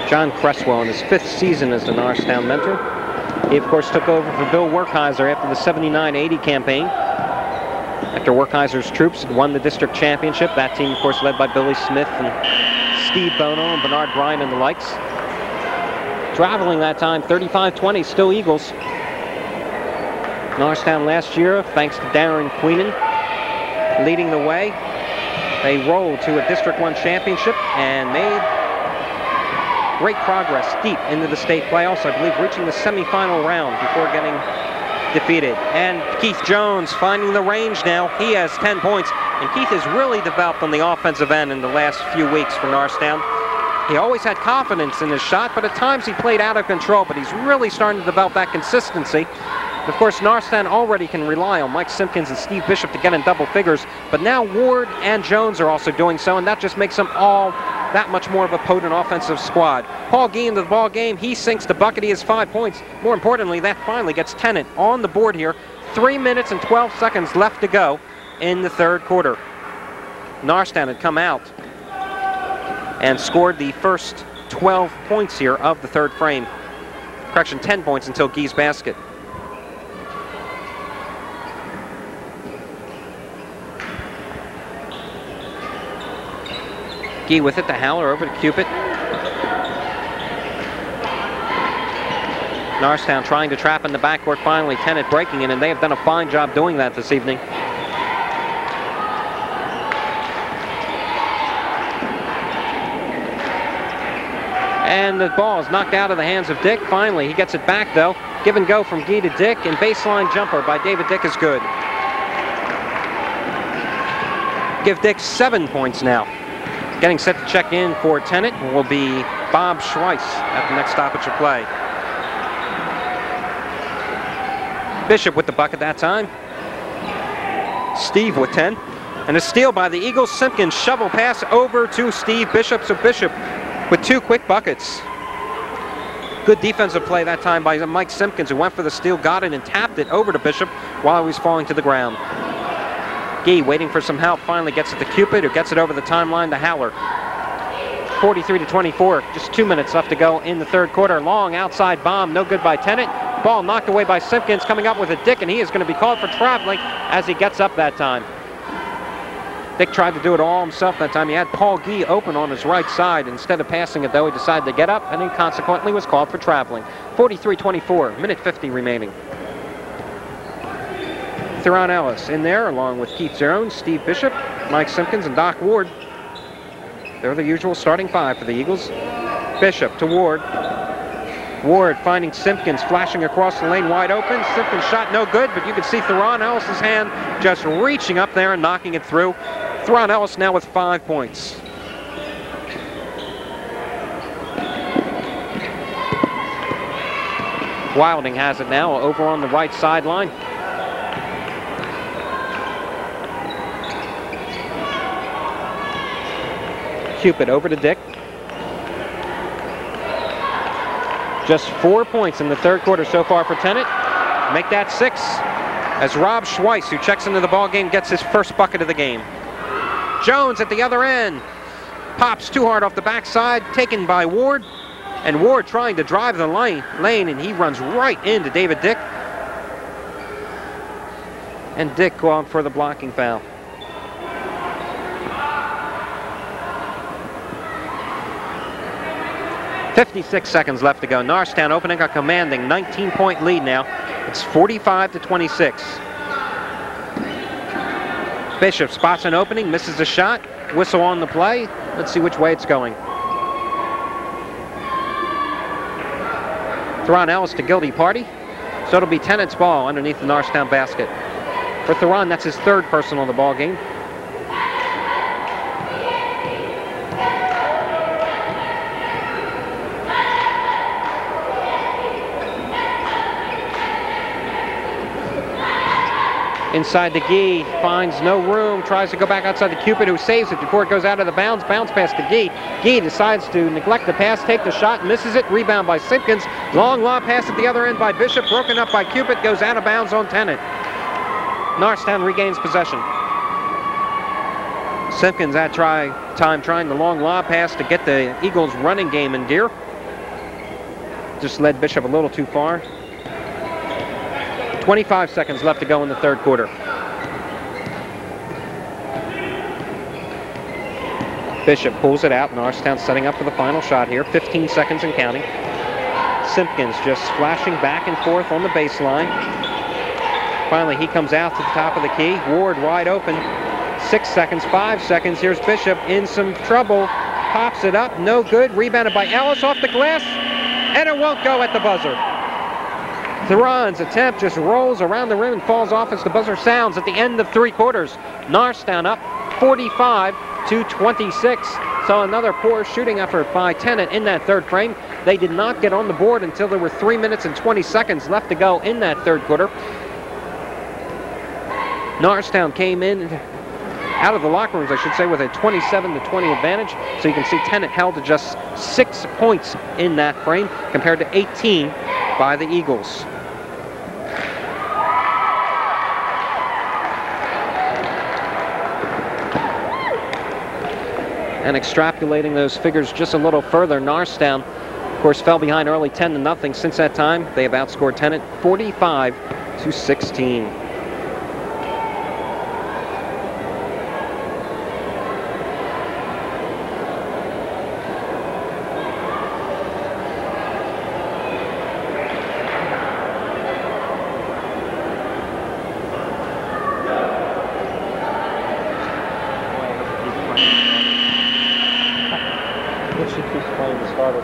John Cresswell in his 5th season as the Norristown mentor. He, of course, took over for Bill Werkheiser after the 79-80 campaign. After Werkheiser's troops had won the district championship, that team, of course, led by Billy Smith and Steve Bono and Bernard Bryan and the likes. Traveling that time, 35-20, still Eagles. Norristown last year, thanks to Darren Queenan leading the way. They rolled to a District 1 championship and made great progress deep into the state playoffs, I believe reaching the semifinal round before getting defeated. And Keith Jones finding the range now. He has 10 points, and Keith has really developed on the offensive end in the last few weeks for Norristown. He always had confidence in his shot, but at times he played out of control, but he's really starting to develop that consistency. Of course, Norristown already can rely on Mike Simpkins and Steve Bishop to get in double figures, but now Ward and Jones are also doing so, and that just makes them all that much more of a potent offensive squad. Paul Gee into the ball game. He sinks the bucket. He has 5 points. More importantly, that finally gets Tennant on the board here. 3 minutes and 12 seconds left to go in the third quarter. Norristown had come out and scored the first 12 points here of the third frame. Correction, 10 points until Gee's basket. Gee with it to Haller, over to Cupid. Norristown trying to trap in the backcourt, finally Tennant breaking in, and they have done a fine job doing that this evening. And the ball is knocked out of the hands of Dick. Finally, he gets it back though. Give and go from Gee to Dick, and baseline jumper by David Dick is good. give Dick 7 points now. Getting set to check in for Tennent will be Bob Schweiss at the next stoppage of play. Bishop with the bucket that time. Steve with 10. And a steal by the Eagles. Simpkins shovel pass over to Steve Bishop. So Bishop with 2 quick buckets. Good defensive play that time by Mike Simpkins, who went for the steal, got it, and tapped it over to Bishop while he was falling to the ground. Gee waiting for some help, finally gets it to Cupid, who gets it over the timeline to Howler. 43-24, just 2 minutes left to go in the third quarter. Long outside bomb, no good by Tennent. Ball knocked away by Simpkins, coming up with a Dick, and he is going to be called for traveling as he gets up that time. Dick tried to do it all himself that time. He had Paul Gee open on his right side. Instead of passing it, though, he decided to get up, and he consequently was called for traveling. 43-24, minute 50 remaining. Theron Ellis in there, along with Keith Zeron, Steve Bishop, Mike Simpkins, and Doc Ward. They're the usual starting 5 for the Eagles. Bishop to Ward. Ward finding Simpkins, flashing across the lane wide open. Simpkins shot no good, but you can see Theron Ellis' hand just reaching up there and knocking it through. Theron Ellis now with 5 points. Wilding has it now over on the right sideline. Cupid over to Dick. Just 4 points in the third quarter so far for Tennent. Make that 6 as Rob Schweiss, who checks into the ball game, gets his first bucket of the game. Jones at the other end. Pops too hard off the backside, taken by Ward. And Ward trying to drive the lane, and he runs right into David Dick. And Dick going for the blocking foul. .56 seconds left to go. Norristown opening a commanding 19-point lead now. It's 45-26. Bishop spots an opening, misses a shot. Whistle on the play. Let's see which way it's going. Theron Ellis to guilty party. So it'll be Tennent's ball underneath the Norristown basket. For Theron, that's his 3rd personal of the ball game. Inside to Gee, finds no room, tries to go back outside to Cupid, who saves it before it goes out of the bounds. Bounce pass to Gee. Gee decides to neglect the pass, take the shot, misses it. Rebound by Simpkins. Long lob pass at the other end by Bishop, broken up by Cupid, goes out of bounds on Tennent. Norristown regains possession. Simpkins had time trying the long lob pass to get the Eagles' running game in gear. Just led Bishop a little too far. 25 seconds left to go in the third quarter. Bishop pulls it out. Norristown setting up for the final shot here. 15 seconds and counting. Simpkins just flashing back and forth on the baseline. Finally, he comes out to the top of the key. Ward wide open. 6 seconds, 5 seconds. Here's Bishop in some trouble. Pops it up, no good. Rebounded by Ellis off the glass, and it won't go at the buzzer. Theron's attempt just rolls around the rim and falls off as the buzzer sounds at the end of 3 quarters. Norristown up 45-26. So another poor shooting effort by Tennent in that third frame. They did not get on the board until there were 3 minutes and 20 seconds left to go in that third quarter. Norristown came in out of the locker rooms, I should say, with a 27-20 advantage. So you can see Tennent held to just 6 points in that frame compared to 18 by the Eagles. And extrapolating those figures just a little further, Norristown, of course, fell behind early 10-0. Since that time, they have outscored Tennent 45-16.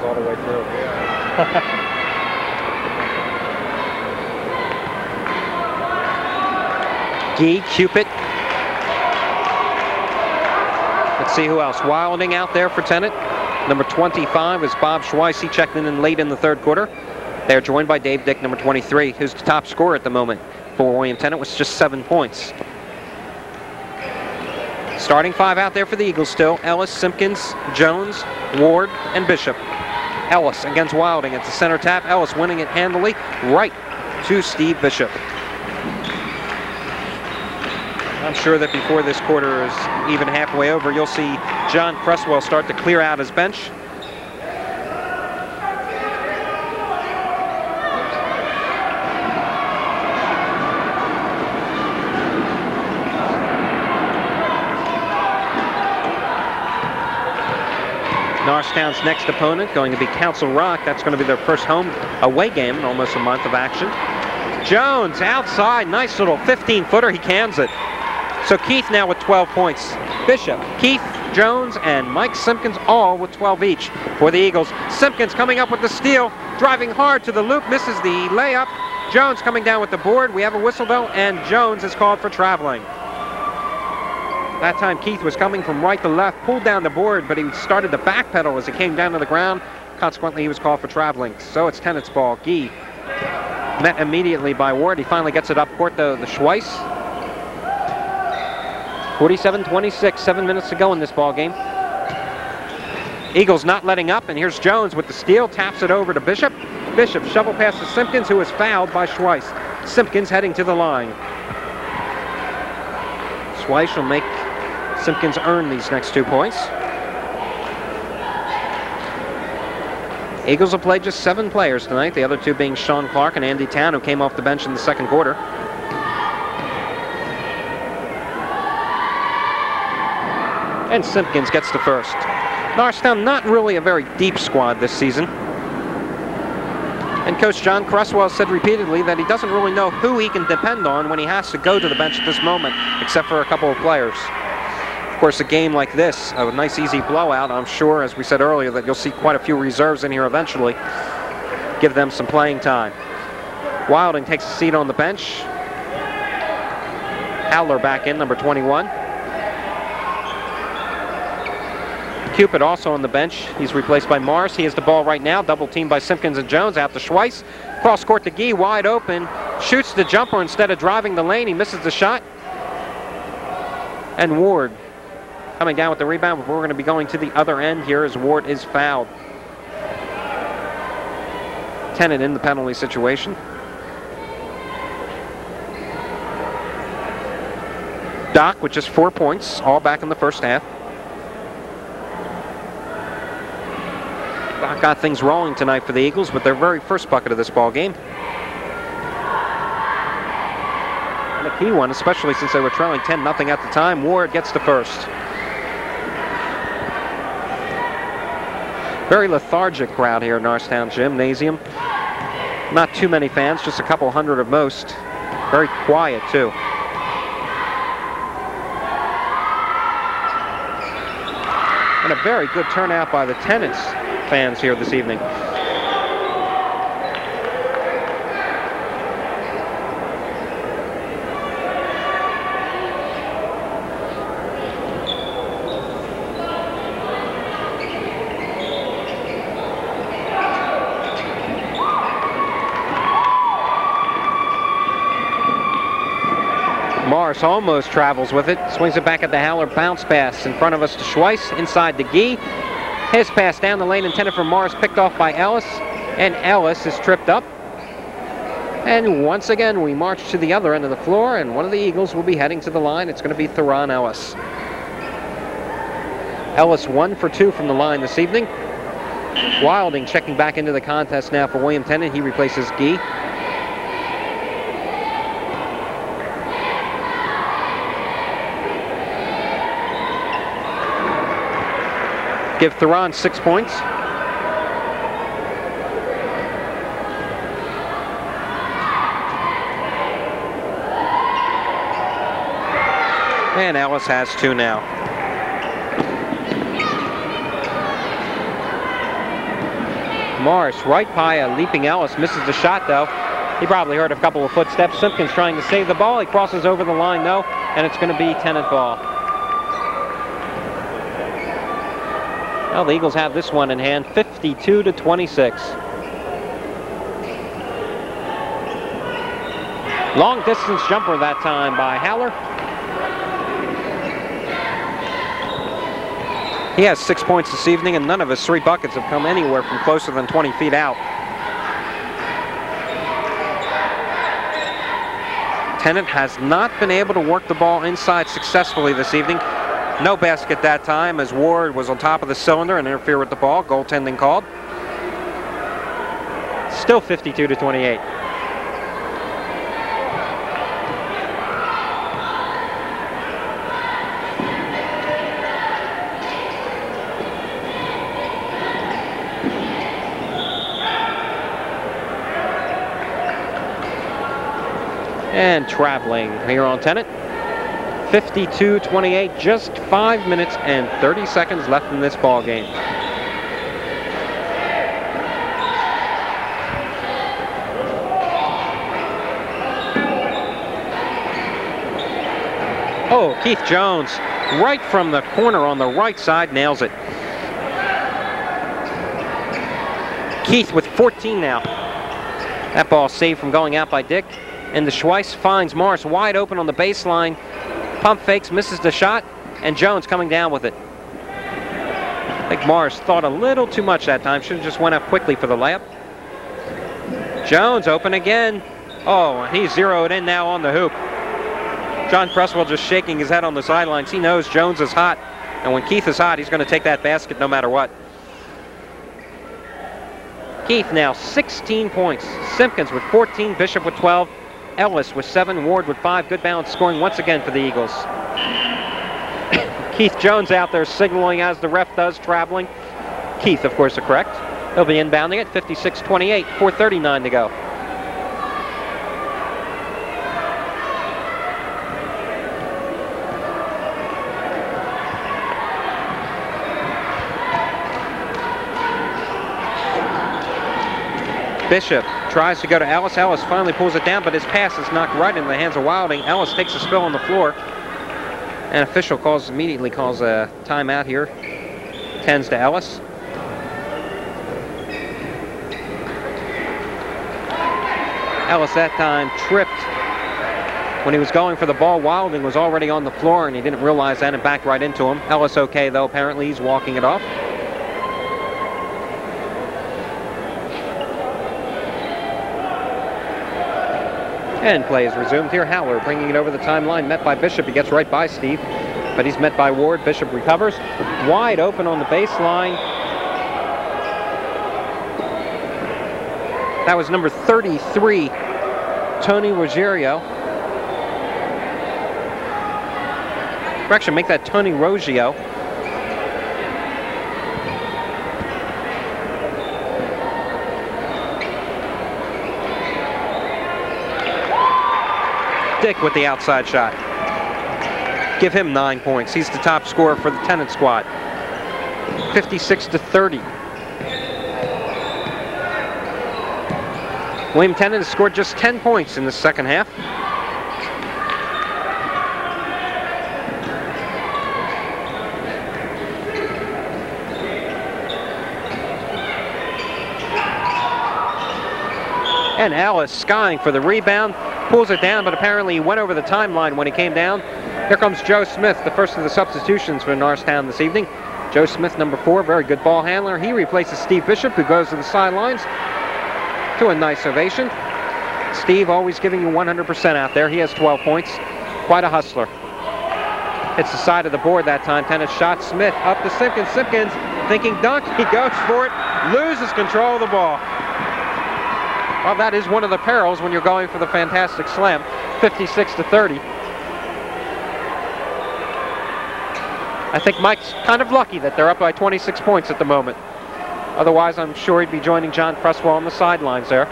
All the way through. Gee, Cupid. Let's see who else. Wilding out there for Tennent. Number 25 is Bob Schweiss. He checked in late in the third quarter. They're joined by Dave Dick, number 23, who's the top scorer at the moment for William Tennent with just 7 points. Starting 5 out there for the Eagles still. Ellis, Simpkins, Jones, Ward, and Bishop. Ellis against Wilding. It's a center tap. Ellis winning it handily right to Steve Bishop. I'm sure that before this quarter is even halfway over, you'll see John Cresswell start to clear out his bench. Norristown's next opponent going to be Council Rock. That's going to be their first home away game in almost a month of action. Jones outside, nice little 15-footer, he cans it. So Keith now with 12 points. Bishop, Keith, Jones, and Mike Simpkins all with 12 each for the Eagles. Simpkins coming up with the steal, driving hard to the loop, misses the layup. Jones coming down with the board. We have a whistle though, and Jones is called for traveling. That time Keith was coming from right to left, pulled down the board, but he started to backpedal as he came down to the ground. Consequently, he was called for traveling. So it's Tennent's ball. Gee met immediately by Ward. He finally gets it up court, the Schweiss. 47-26, 7 minutes to go in this ball game. Eagles not letting up, and here's Jones with the steal, taps it over to Bishop. Bishop shovel pass to Simpkins, who is fouled by Schweiss. Simpkins heading to the line. Schweiss will make Simpkins earn these next 2 points. Eagles will play just 7 players tonight, the other 2 being Sean Clark and Andy Town, who came off the bench in the second quarter. And Simpkins gets the first. Norristown not really a very deep squad this season. And Coach John Cresswell said repeatedly that he doesn't really know who he can depend on when he has to go to the bench at this moment, except for a couple of players. Of course, a game like this, a nice easy blowout, I'm sure, as we said earlier, that you'll see quite a few reserves in here eventually. Give them some playing time. Wilding takes a seat on the bench. Howler back in, number 21. Cupid also on the bench. He's replaced by Morris. He has the ball right now. Double teamed by Simpkins and Jones. Out to Schweiss. Cross court to Gee, wide open. Shoots the jumper instead of driving the lane. He misses the shot. And Ward coming down with the rebound. But we're going to be going to the other end here as Ward is fouled. Tennent in the penalty situation. Doc with just 4 points, all back in the first half. Doc got things rolling tonight for the Eagles with their very first bucket of this ball game. And a key one, especially since they were trailing 10-0 at the time. Ward gets the first. Very lethargic crowd here at Norristown Gymnasium. Not too many fans, just a couple hundred at most. Very quiet, too. And a very good turnout by the Tennent fans here this evening. Morris almost travels with it, swings it back at the Howler, bounce pass in front of us to Schweiss, inside to Gee. His pass down the lane intended for Morris, picked off by Ellis, and Ellis is tripped up. And once again, we march to the other end of the floor, and one of the Eagles will be heading to the line. It's going to be Theron Ellis. Ellis 1 for 2 from the line this evening. Wilding checking back into the contest now for William Tennent. He replaces Gee. Give Theron 6 points. And Ellis has 2 now. Morris right by a leaping Ellis, misses the shot though. He probably heard a couple of footsteps. Simpkins trying to save the ball. He crosses over the line though, and it's going to be Tennent ball. Well, the Eagles have this one in hand, 52-26. Long distance jumper that time by Howler. He has 6 points this evening, and none of his 3 buckets have come anywhere from closer than 20 feet out. Tennent has not been able to work the ball inside successfully this evening. No basket that time as Ward was on top of the cylinder and interfered with the ball. Goaltending called. Still 52-28. And traveling here on Tennent. 52-28, just 5 minutes and 30 seconds left in this ball game. Oh, Keith Jones, right from the corner on the right side, nails it. Keith with 14 now. That ball saved from going out by Dick. And the Schweiss finds Morris wide open on the baseline. Pump fakes, misses the shot, and Jones coming down with it. I think Morris thought a little too much that time. Should have just went up quickly for the layup. Jones open again. Oh, he's zeroed in now on the hoop. John Cresswell just shaking his head on the sidelines. He knows Jones is hot, and when Keith is hot, he's going to take that basket no matter what. Keith now 16 points. Simpkins with 14, Bishop with 12. Ellis with 7, Ward with 5. Good balance scoring once again for the Eagles. Keith Jones out there signaling as the ref does, traveling. Keith, of course, are correct. He'll be inbounding it, 56-28, 4:39 to go. Bishop tries to go to Ellis. Ellis finally pulls it down, but his pass is knocked right into the hands of Wilding. Ellis takes a spill on the floor. An official immediately calls a timeout here. Tends to Ellis. Ellis that time tripped when he was going for the ball. Wilding was already on the floor, and he didn't realize that and backed right into him. Ellis okay, though. Apparently he's walking it off. And play is resumed here. Howler bringing it over the timeline, met by Bishop. He gets right by Steve, but he's met by Ward. Bishop recovers. Wide open on the baseline. That was number 33, Tony Ruggiero. Correction, make that Tony Roggio. Dick with the outside shot. Give him 9 points. He's the top scorer for the Tennent squad. 56-30. William Tennent has scored just 10 points in the second half. And Ellis skying for the rebound. Pulls it down, but apparently he went over the timeline when he came down. Here comes Joe Smith, the first of the substitutions for Norristown this evening. Joe Smith, number 4, very good ball handler. He replaces Steve Bishop, who goes to the sidelines to a nice ovation. Steve always giving you 100% out there. He has 12 points. Quite a hustler. Hits the side of the board that time. Tennant shot. Smith up to Simpkins. Simpkins thinking dunk. He goes for it. Loses control of the ball. Well, that is one of the perils when you're going for the fantastic slam. 56-30. I think Mike's kind of lucky that they're up by 26 points at the moment. Otherwise, I'm sure he'd be joining John Cresswell on the sidelines there.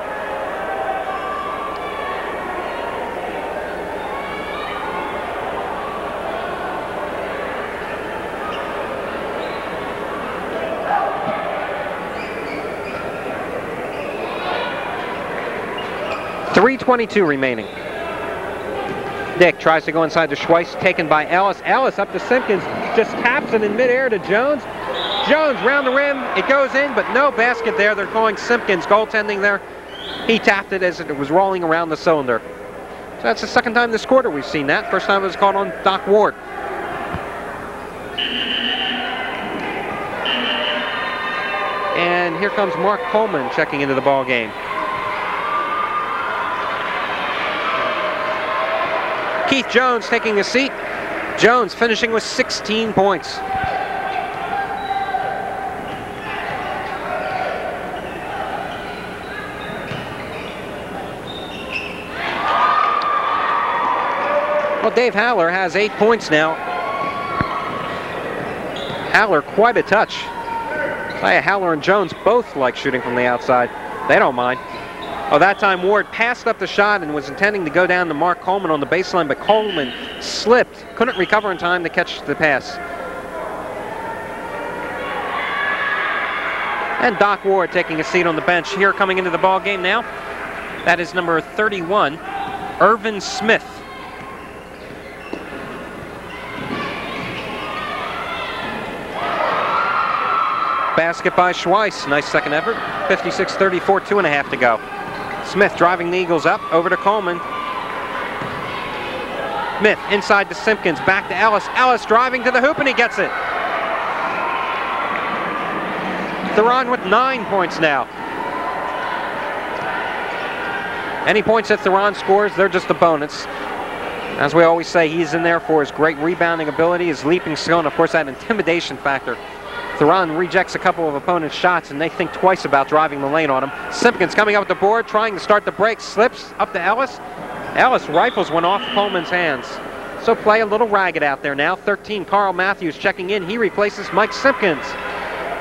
.322 remaining. Dick tries to go inside to Schweiss, taken by Ellis. Ellis up to Simpkins, just taps it in midair to Jones. Jones round the rim. It goes in, but no basket there. They're calling Simpkins goaltending there. He tapped it as it was rolling around the cylinder. So that's the second time this quarter we've seen that. First time it was called on Doc Ward. And here comes Mark Coleman checking into the ball game. Keith Jones taking a seat. Jones finishing with 16 points. Well, Dave Haller has 8 points now. Haller, quite a touch. Haller and Jones both like shooting from the outside. They don't mind. Oh, that time Ward passed up the shot and was intending to go down to Mark Coleman on the baseline, but Coleman slipped, couldn't recover in time to catch the pass. And Doc Ward taking a seat on the bench here coming into the ball game now. That is number 31, Irvin Smith. Basket by Schweiss. Nice second effort. 56-34, 2.5 to go. Smith driving the Eagles up. Over to Coleman. Smith inside to Simpkins. Back to Ellis. Ellis driving to the hoop and he gets it. Theron with 9 points now. Any points that Theron scores, they're just a bonus. As we always say, he's in there for his great rebounding ability, his leaping skill, and of course that intimidation factor. Theron rejects a couple of opponents' shots and they think twice about driving the lane on him. Simpkins coming up with the board, trying to start the break, slips up to Ellis. Ellis rifles one off Coleman's hands. So play a little ragged out there now. 13, Carl Matthews checking in. He replaces Mike Simpkins.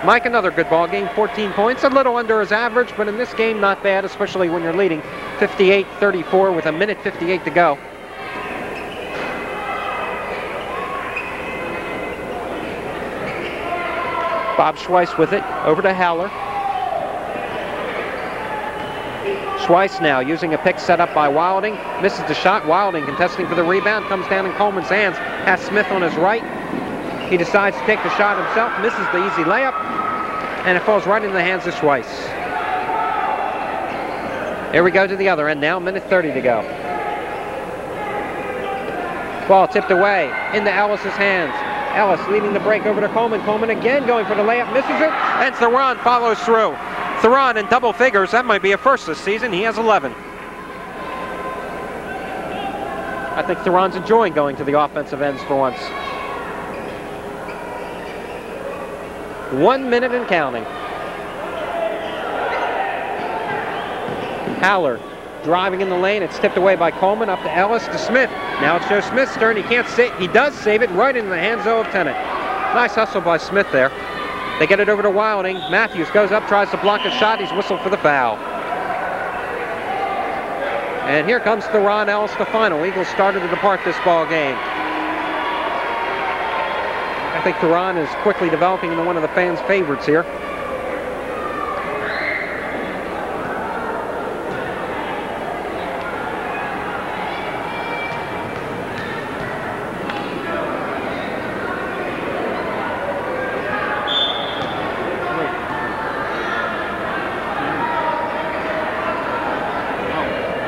Mike, another good ball game, 14 points, a little under his average, but in this game, not bad, especially when you're leading 58-34 with 1:58 to go. Bob Schweiss with it, over to Haller. Schweiss now using a pick set up by Wilding. Misses the shot. Wilding contesting for the rebound. Comes down in Coleman's hands. Has Smith on his right. He decides to take the shot himself. Misses the easy layup. And it falls right into the hands of Schweiss. Here we go to the other end now. 1:30 to go. Ball tipped away into Ellis's hands. Ellis leading the break over to Coleman. Coleman again going for the layup, misses it, and Theron follows through. Theron in double figures. That might be a first this season. He has 11. I think Theron's enjoying going to the offensive ends for once. 1 minute and counting. Haller driving in the lane. It's tipped away by Coleman. Up to Ellis to Smith. Now it's Joe Smith's turn. He can't save. He does save it right into the hands of Tennent. Nice hustle by Smith there. They get it over to Wilding. Matthews goes up, tries to block a shot. He's whistled for the foul. And here comes Theron Ellis, the final. Eagles started to depart this ball game. I think Theron is quickly developing into one of the fans' favorites here.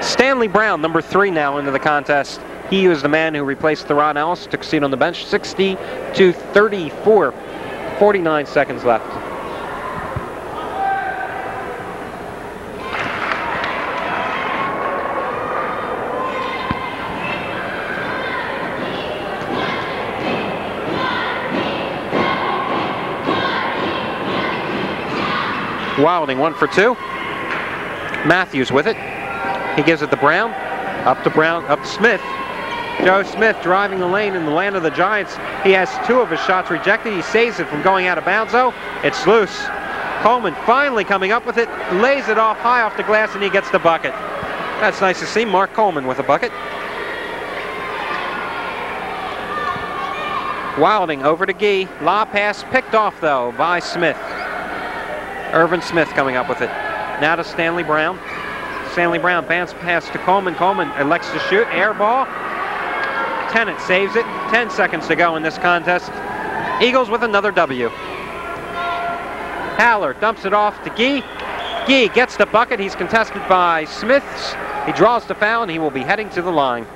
Stanley Brown, number 3 now into the contest. He was the man who replaced Theron Ellis, took a seat on the bench. 60-34, 49 seconds left. Wilding 1 for 2. Matthews with it. He gives it to Brown, up to Smith. Joe Smith driving the lane in the land of the Giants. He has 2 of his shots rejected. He saves it from going out of bounds, though. It's loose. Coleman finally coming up with it, lays it off high off the glass, and he gets the bucket. That's nice to see. Mark Coleman with a bucket. Wilding over to Gee. Lob pass picked off, though, by Smith. Irvin Smith coming up with it. Now to Stanley Brown. Stanley Brown bounce pass to Coleman. Coleman elects to shoot. Air ball. Tennent saves it. 10 seconds to go in this contest. Eagles with another W. Haller dumps it off to Gee. Gee gets the bucket. He's contested by Smiths. He draws the foul, and he will be heading to the line.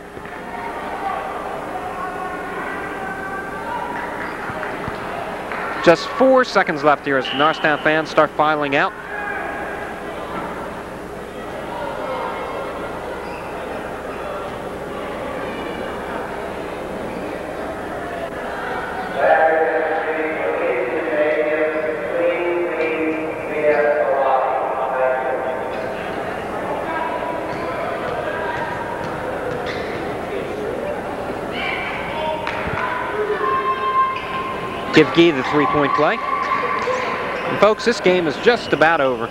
Just 4 seconds left here as the Norristown fans start filing out. Give Gee the three-point play. And folks, this game is just about over.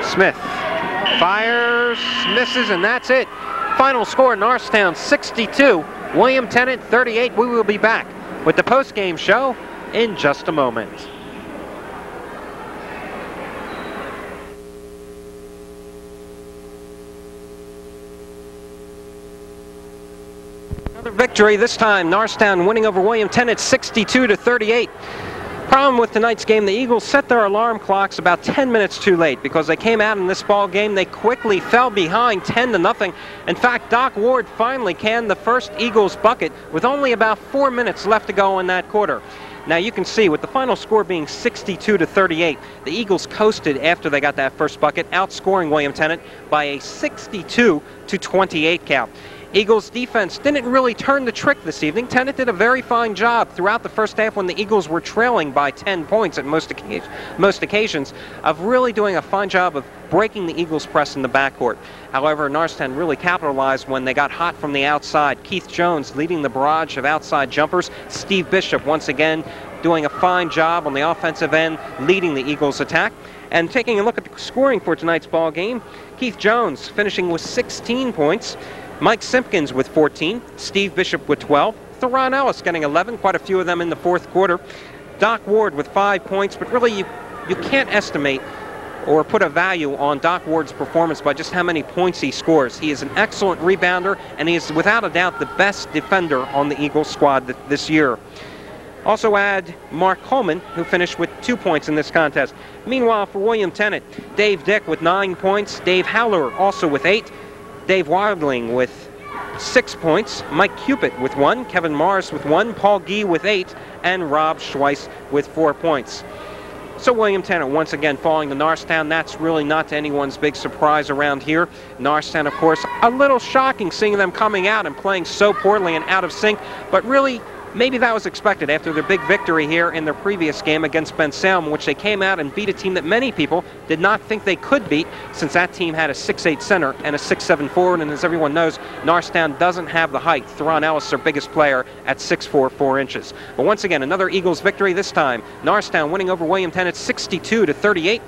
Smith fires, misses, and that's it. Final score, Norristown 62, William Tennent 38. We will be back with the post-game show in just a moment. Victory this time, Norristown winning over William Tennent 62-38. Problem with tonight's game, the Eagles set their alarm clocks about 10 minutes too late because they came out in this ball game. They quickly fell behind 10-0. In fact, Doc Ward finally canned the first Eagles bucket with only about 4 minutes left to go in that quarter. Now you can see with the final score being 62-38, the Eagles coasted after they got that first bucket, outscoring William Tennent by a 62-28 count. Eagles defense didn't really turn the trick this evening. Tennent did a very fine job throughout the first half when the Eagles were trailing by 10 points at most occasions of really doing a fine job of breaking the Eagles' press in the backcourt. However, Norristown really capitalized when they got hot from the outside. Keith Jones leading the barrage of outside jumpers. Steve Bishop once again doing a fine job on the offensive end, leading the Eagles' attack. And taking a look at the scoring for tonight's ball game, Keith Jones finishing with 16 points. Mike Simpkins with 14, Steve Bishop with 12, Theron Ellis getting 11, quite a few of them in the fourth quarter. Doc Ward with 5 points, but really you can't estimate or put a value on Doc Ward's performance by just how many points he scores. He is an excellent rebounder, and he is without a doubt the best defender on the Eagles squad this year. Also add Mark Coleman, who finished with 2 points in this contest. Meanwhile, for William Tennent, Dave Dick with 9 points, Dave Haller also with 8, Dave Wildling with 6 points, Mike Cupid with 1, Kevin Morris with 1, Paul Gee with 8, and Rob Schweiss with 4 points. So William Tennent once again falling to Norristown. That's really not to anyone's big surprise around here. Norristown, of course, a little shocking seeing them coming out and playing so poorly and out of sync, but really maybe that was expected after their big victory here in their previous game against Ben Salem, in which they came out and beat a team that many people did not think they could beat, since that team had a 6'8 center and a 6'7 forward, and as everyone knows, Norristown doesn't have the height. Theron Ellis, their biggest player, at 6'4", 4 inches. But once again, another Eagles victory, this time Norristown winning over William Tennent 62-38.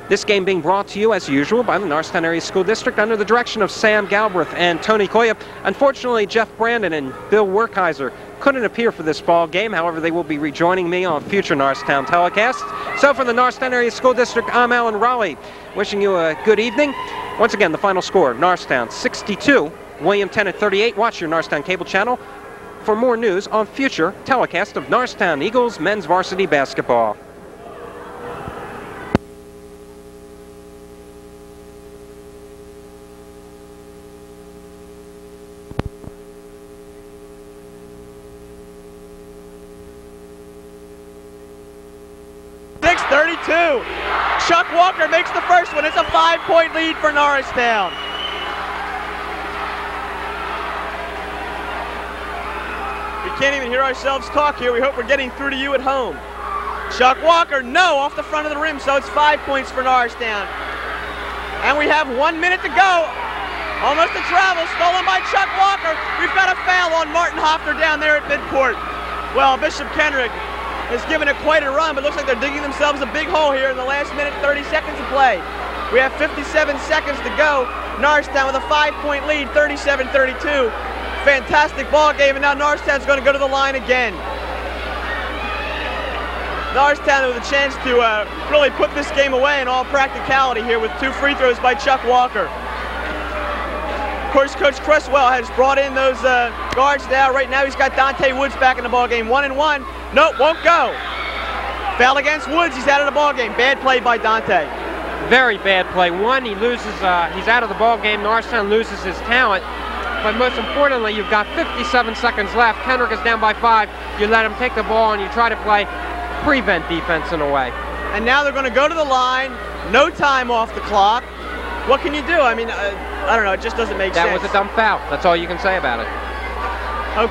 This game being brought to you, as usual, by the Norristown Area School District under the direction of Sam Galbraith and Tony Koya. Unfortunately, Jeff Brandon and Bill Werkheiser couldn't appear for this ball game. However, they will be rejoining me on future Norristown telecasts. So for the Norristown Area School District, I'm Alan Raleigh, wishing you a good evening. Once again, the final score, Norristown 62, William Tennent 38. Watch your Norristown cable channel for more news on future telecasts of Norristown Eagles men's varsity basketball. Chuck Walker makes the first one. It's a 5-point lead for Norristown. We can't even hear ourselves talk here. We hope we're getting through to you at home. Chuck Walker, no, off the front of the rim, so it's 5 points for Norristown. And we have 1 minute to go. Almost a travel, stolen by Chuck Walker. We've got a foul on Martin Hoffner down there at midcourt. Well, Bishop Kendrick has given it quite a run, but looks like they're digging themselves a big hole here in the last minute, 30 seconds of play. We have 57 seconds to go. Norristown with a 5-point lead, 37-32. Fantastic ball game, and now Norristown's going to go to the line again. Norristown with a chance to really put this game away in all practicality here with 2 free throws by Chuck Walker. Of course, Coach Cresswell has brought in those guards now. Right now, he's got Dante Woods back in the ball game. 1-1. Nope, won't go. Foul against Woods. He's out of the ball game. Bad play by Dante. Very bad play. One, he loses. He's out of the ball game. Norristown loses his talent. But most importantly, you've got 57 seconds left. Kenrick is down by 5. You let him take the ball and you try to play prevent defense in a way. And now they're going to go to the line. No time off the clock. What can you do? I mean, I don't know. It just doesn't make sense. That was a dumb foul. That's all you can say about it.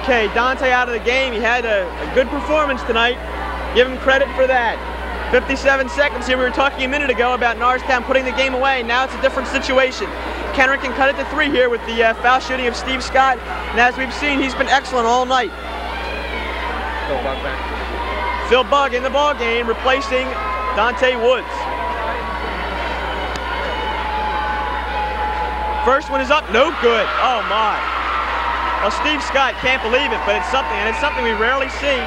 Okay, Dante out of the game. He had a good performance tonight. Give him credit for that. 57 seconds here. We were talking a minute ago about Norristown putting the game away. Now it's a different situation. Kenrick can cut it to 3 here with the foul shooting of Steve Scott. And as we've seen, he's been excellent all night. Phil Bug back. Phil Bug in the ball game, replacing Dante Woods. First one is up, no good. Oh my. Well, Steve Scott can't believe it, but it's something, and it's something we rarely see.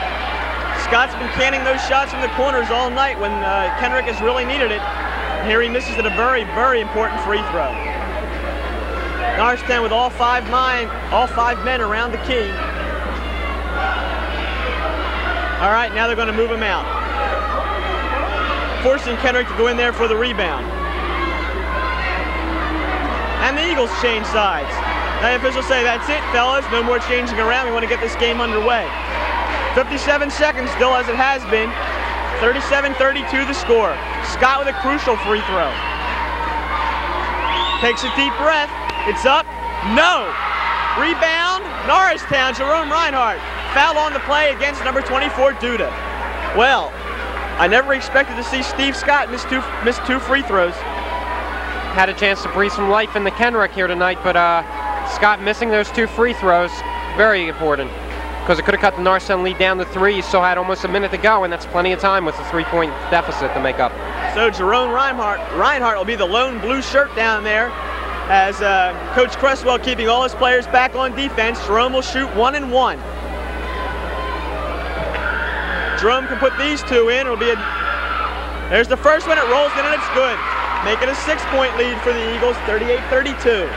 Scott's been canning those shots from the corners all night when Kenrick has really needed it. And here he misses at a very, very important free throw. Norristown with all five men around the key. All right, now they're going to move him out, forcing Kenrick to go in there for the rebound. And the Eagles change sides. Now the officials say, that's it, fellas. No more changing around. We want to get this game underway. 57 seconds still as it has been. 37-32 the score. Scott with a crucial free throw. Takes a deep breath. It's up. No. Rebound. Norristown. Jerome Reinhardt. Foul on the play against number 24, Duda. Well, I never expected to see Steve Scott miss two free throws. Had a chance to breathe some life in the Kenrick here tonight, but Scott missing those 2 free throws, very important, because it could have cut the Norristown lead down to 3. You still had almost a minute to go, and that's plenty of time with a 3-point deficit to make up. So Jerome Reinhardt will be the lone blue shirt down there, as Coach Cresswell keeping all his players back on defense. Jerome will shoot 1 and 1. Jerome can put these 2 in. It'll be there's the first one. It rolls in and it's good. Making a 6-point lead for the Eagles, 38-32.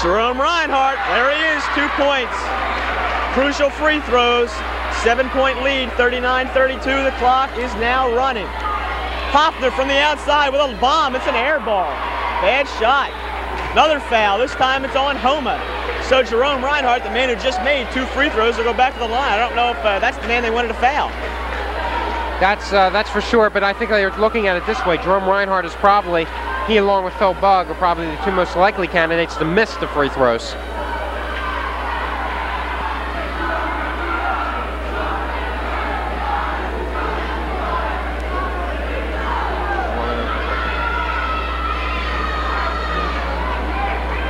Jerome Reinhardt, there he is, 2 points. Crucial free throws, 7-point lead, 39-32. The clock is now running. Hoffner from the outside with a bomb. It's an air ball. Bad shot. Another foul. This time it's on Homa. So Jerome Reinhardt, the man who just made 2 free throws, will go back to the line. I don't know if that's the man they wanted to foul. That's for sure, but I think they're looking at it this way. Jerome Reinhardt is probably, he along with Phil Bug, are probably the 2 most likely candidates to miss the free throws.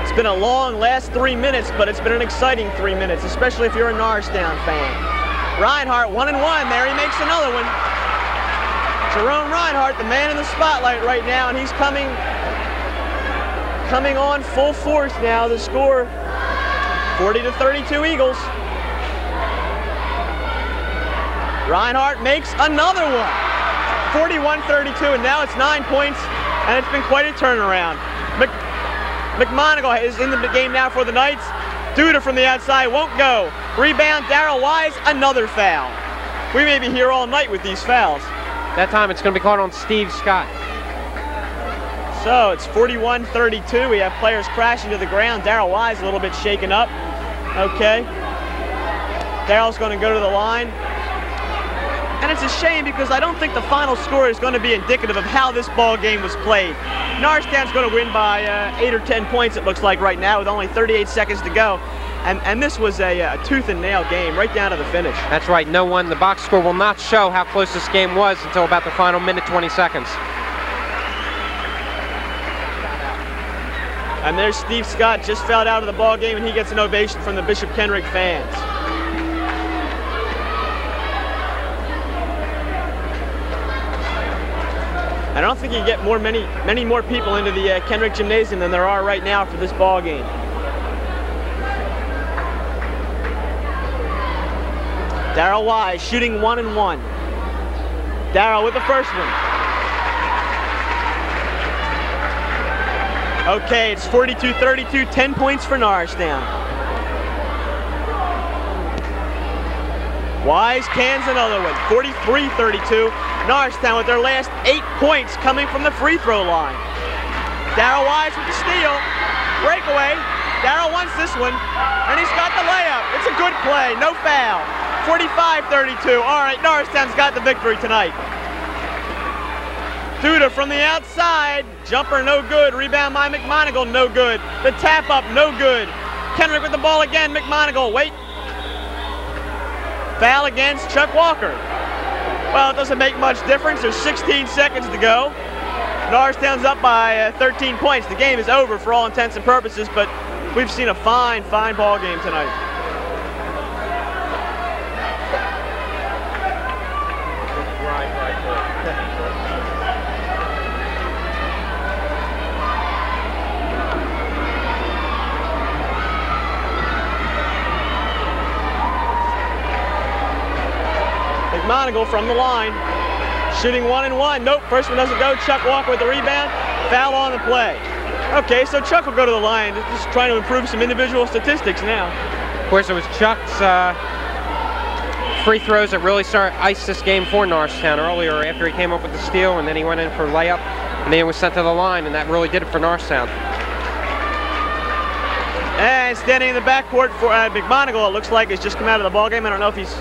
It's been a long last 3 minutes, but it's been an exciting 3 minutes, especially if you're a Norristown fan. Reinhardt, 1 and 1. There he makes another one. Jerome Reinhardt, the man in the spotlight right now, and he's coming on full force now. The score, 40-32 Eagles. Reinhardt makes another one. 41-32, and now it's 9 points, and it's been quite a turnaround. McMonagle is in the game now for the Knights. Duda from the outside won't go. Rebound, Darrell Wise, another foul. We may be here all night with these fouls. That time it's going to be called on Steve Scott. So it's 41-32. We have players crashing to the ground. Darrell Wise a little bit shaken up. Okay. Darrell's going to go to the line. And it's a shame because I don't think the final score is going to be indicative of how this ball game was played. Norristown's going to win by 8 or 10 points, it looks like right now, with only 38 seconds to go. And this was a tooth and nail game right down to the finish. That's right. No one, the box score will not show how close this game was until about the final minute, 20 seconds. And there's Steve Scott, just fouled out of the ball game, and he gets an ovation from the Bishop Kenrick fans. I don't think you get many more people into the Kenrick Gymnasium than there are right now for this ball game. Darrell Wise shooting 1 and 1. Darrell with the first one. Okay, it's 42-32, 10 points for Norristown. Wise cans another one, 43-32. Norristown with their last 8 points coming from the free throw line. Darryl Wise with the steal, breakaway. Darryl wants this one, and he's got the layup. It's a good play, no foul. 45-32. All right, Norristown's got the victory tonight. Duda from the outside, jumper no good, rebound by McMonigle, no good. The tap up, no good. Kenrick with the ball again, McMonigle, wait. Foul against Chuck Walker. Well, it doesn't make much difference, there's 16 seconds to go. Norristown's up by 13 points. The game is over for all intents and purposes, but we've seen a fine ball game tonight. McMonigle from the line, shooting 1 and 1. Nope, first one doesn't go. Chuck Walker with the rebound, foul on the play. Okay, so Chuck will go to the line, just trying to improve some individual statistics now. Of course, it was Chuck's free throws that really iced this game for Norristown earlier after he came up with the steal, and then he went in for a layup, and then he was sent to the line, and that really did it for Norristown. And standing in the backcourt for McMonigle, it looks like he's just come out of the ballgame. I don't know if he's,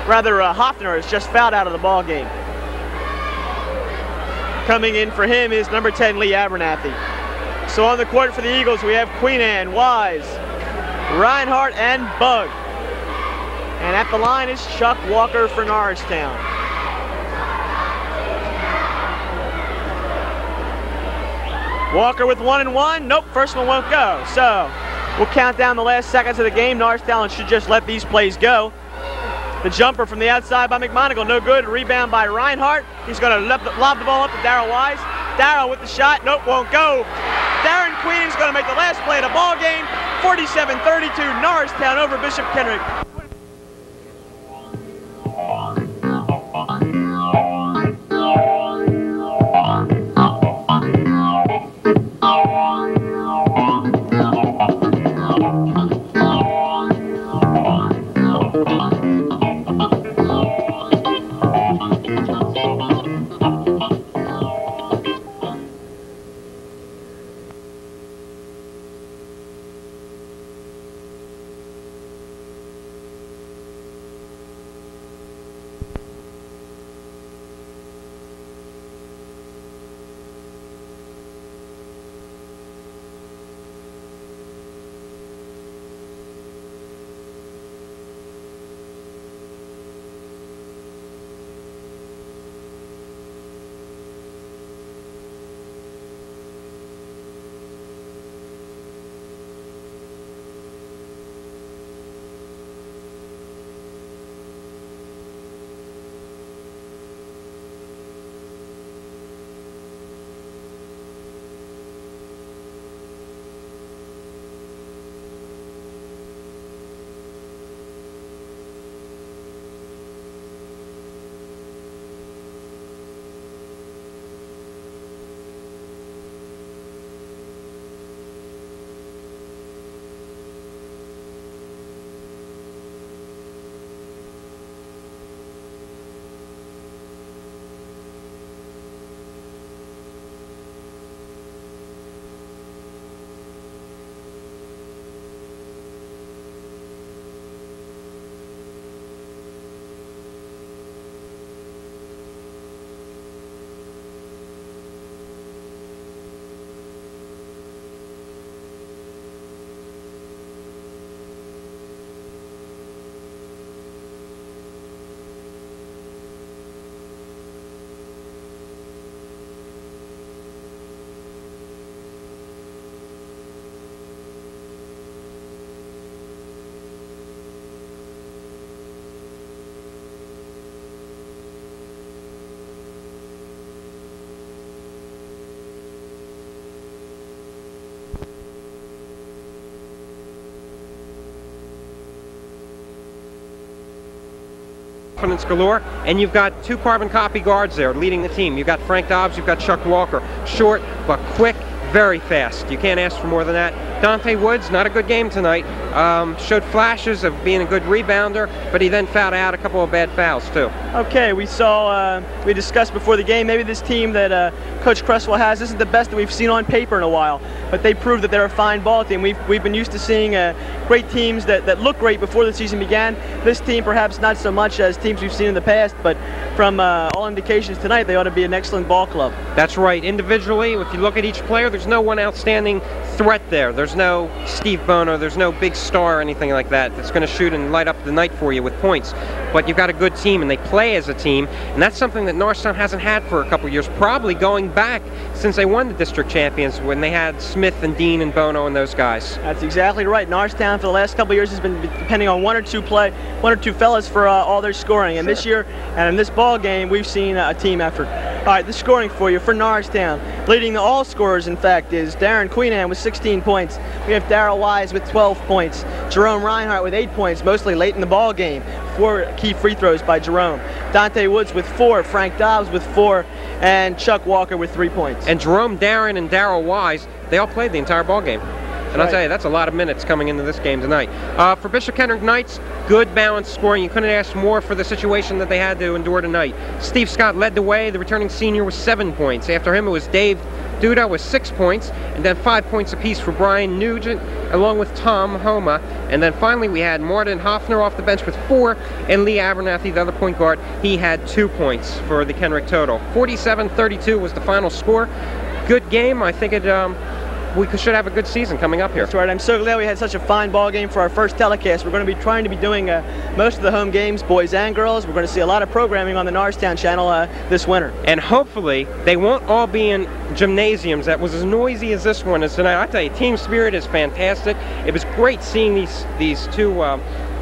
Hoffner has just fouled out of the ballgame. Coming in for him is number 10, Lee Abernathy. So on the court for the Eagles, we have Queenan, Wise, Reinhardt, and Bug. And at the line is Chuck Walker for Norristown. Walker with 1 and 1. Nope, first one won't go. So we'll count down the last seconds of the game. Norristown should just let these plays go. The jumper from the outside by McMonigle, no good. Rebound by Reinhardt. He's going to lob the ball up to Darryl Wise. Darryl with the shot, nope, won't go. Darren Queenan's going to make the last play of the ball game. 47-32, Norristown over Bishop Kenrick. Confidence galore, and you've got two carbon copy guards there leading the team. You've got Frank Dobbs, you've got Chuck Walker. Short but quick, very fast. You can't ask for more than that. Dante Woods, not a good game tonight. Showed flashes of being a good rebounder, but he then fouled out a couple of bad fouls too. Okay, we discussed before the game, maybe this team that Coach Cresswell has isn't the best that we've seen on paper in a while, but they proved that they're a fine ball team. We've been used to seeing great teams that look great before the season began. This team perhaps not so much as teams we've seen in the past, but from all indications tonight, they ought to be an excellent ball club. That's right. Individually, if you look at each player, there's no one outstanding threat there. There's no Steve Bono, there's no big star or anything like that that's going to shoot and light up the night for you with points. But you've got a good team, and they play as a team, and that's something that Norristown hasn't had for a couple years, probably going back since they won the district champions when they had Smith and Dean and Bono and those guys. That's exactly right. Norristown for the last couple of years has been depending on one or two fellas for all their scoring, and this year and in this ball game we've seen a team effort. All right, the scoring for you for Norristown. Leading the all scorers, in fact, is Darren Queenan with 16 points. We have Darrell Wise with 12 points. Jerome Reinhardt with 8 points, mostly late in the ball game. 4 key free throws by Jerome. Dante Woods with 4, Frank Dobbs with 4, and Chuck Walker with 3 points. And Jerome Darren and Darrell Wise, they all played the entire ball game. And I'll tell you, that's a lot of minutes coming into this game tonight. For Bishop Kendrick Knights, good balanced scoring. You couldn't ask more for the situation that they had to endure tonight. Steve Scott led the way. The returning senior was 7 points. After him, it was Dave Duda with 6 points, and then 5 points apiece for Brian Nugent, along with Tom Homa. And then finally, we had Martin Hoffner off the bench with 4, and Lee Abernathy, the other point guard, he had 2 points for the Kendrick total. 47-32 was the final score. Good game. I think we should have a good season coming up here. That's right. I'm so glad we had such a fine ball game for our first telecast. We're going to be trying to be doing most of the home games, boys and girls. We're going to see a lot of programming on the Norristown channel this winter. And hopefully they won't all be in gymnasiums that was as noisy as this one is tonight. I tell you, team spirit is fantastic. It was great seeing these two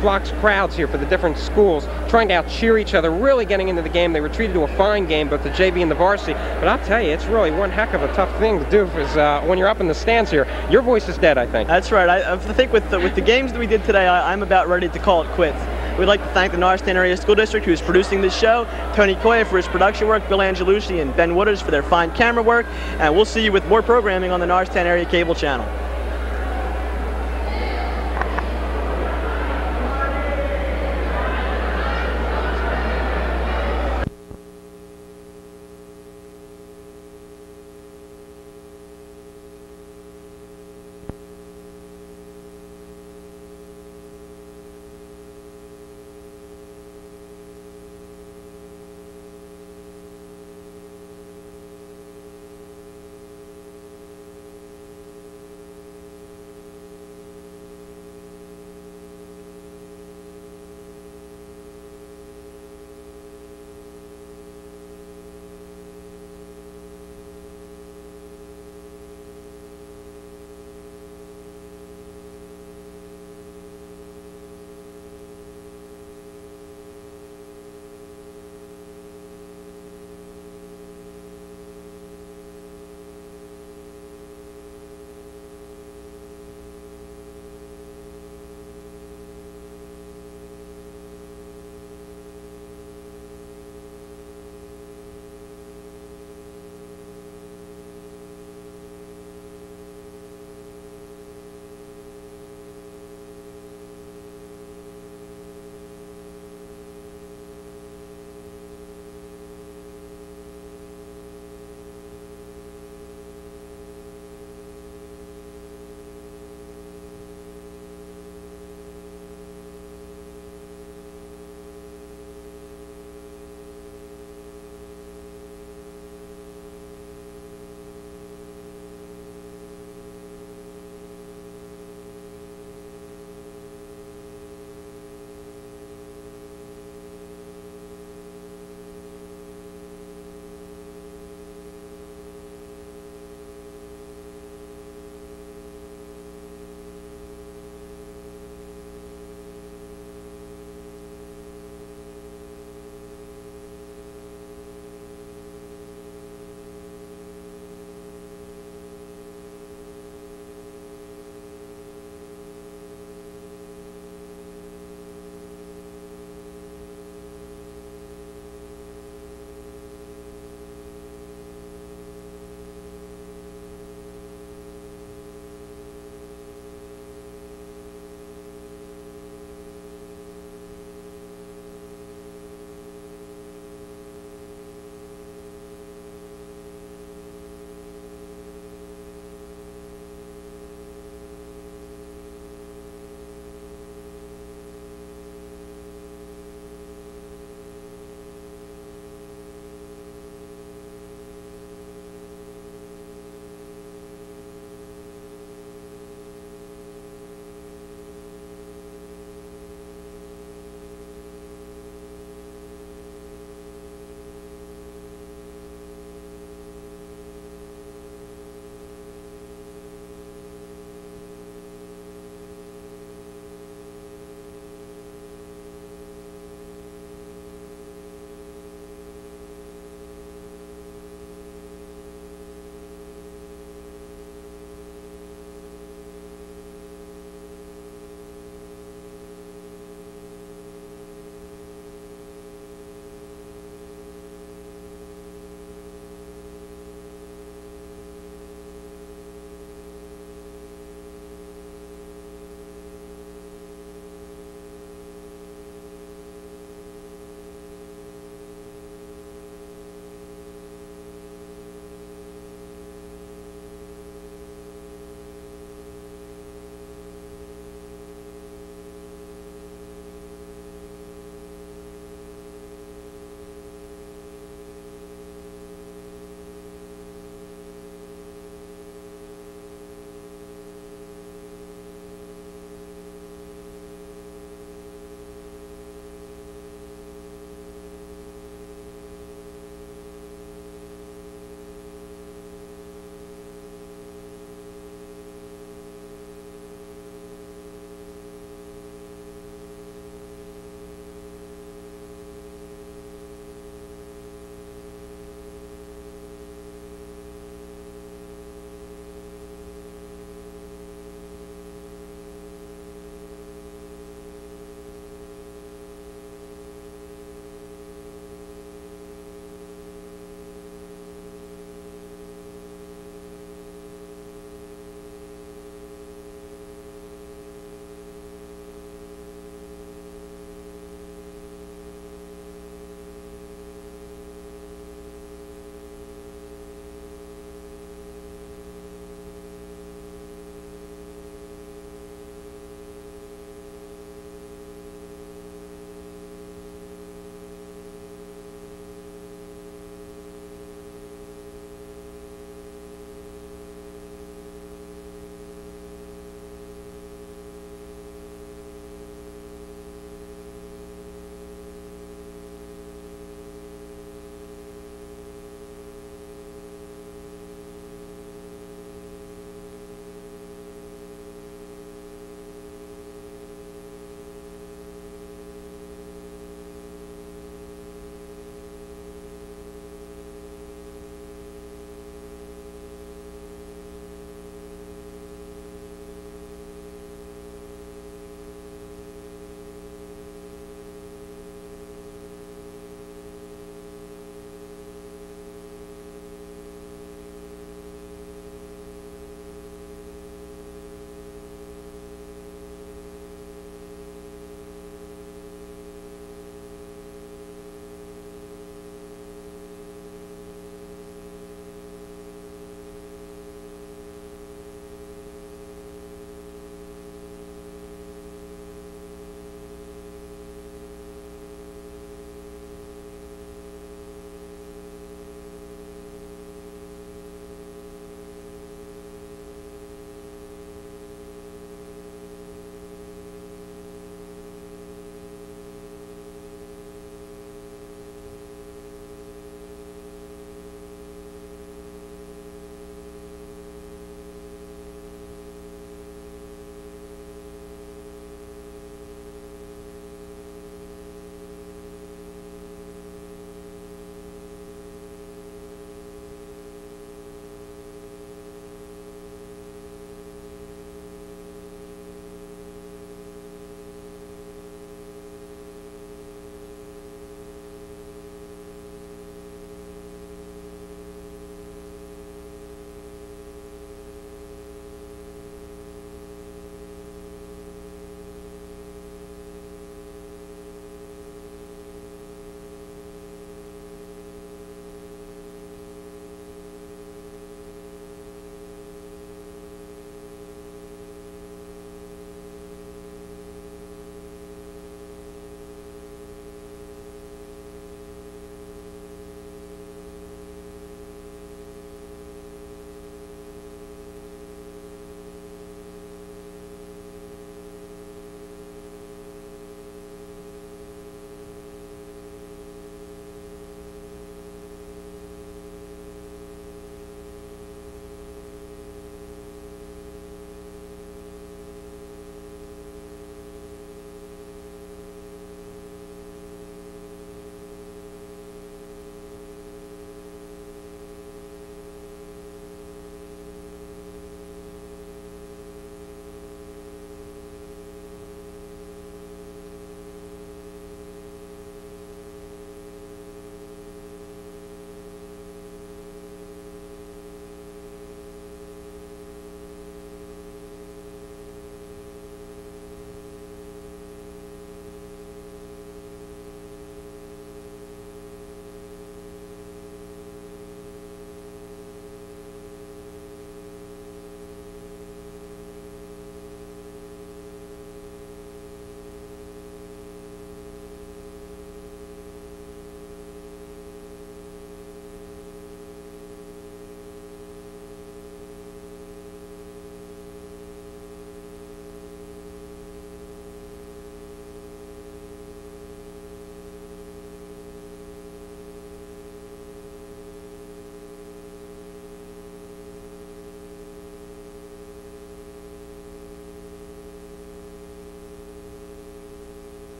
flocks crowds here for the different schools trying to out-cheer each other, really getting into the game. They were treated to a fine game, both the JV and the varsity. But I'll tell you, it's really one heck of a tough thing to do when you're up in the stands here. Your voice is dead, I think. That's right. I think with the games that we did today, I'm about ready to call it quits. We'd like to thank the Norristown Area School District, who is producing this show, Tony Koya for his production work, Bill Angelucci and Ben Wooders for their fine camera work, and we'll see you with more programming on the Norristown Area Cable Channel.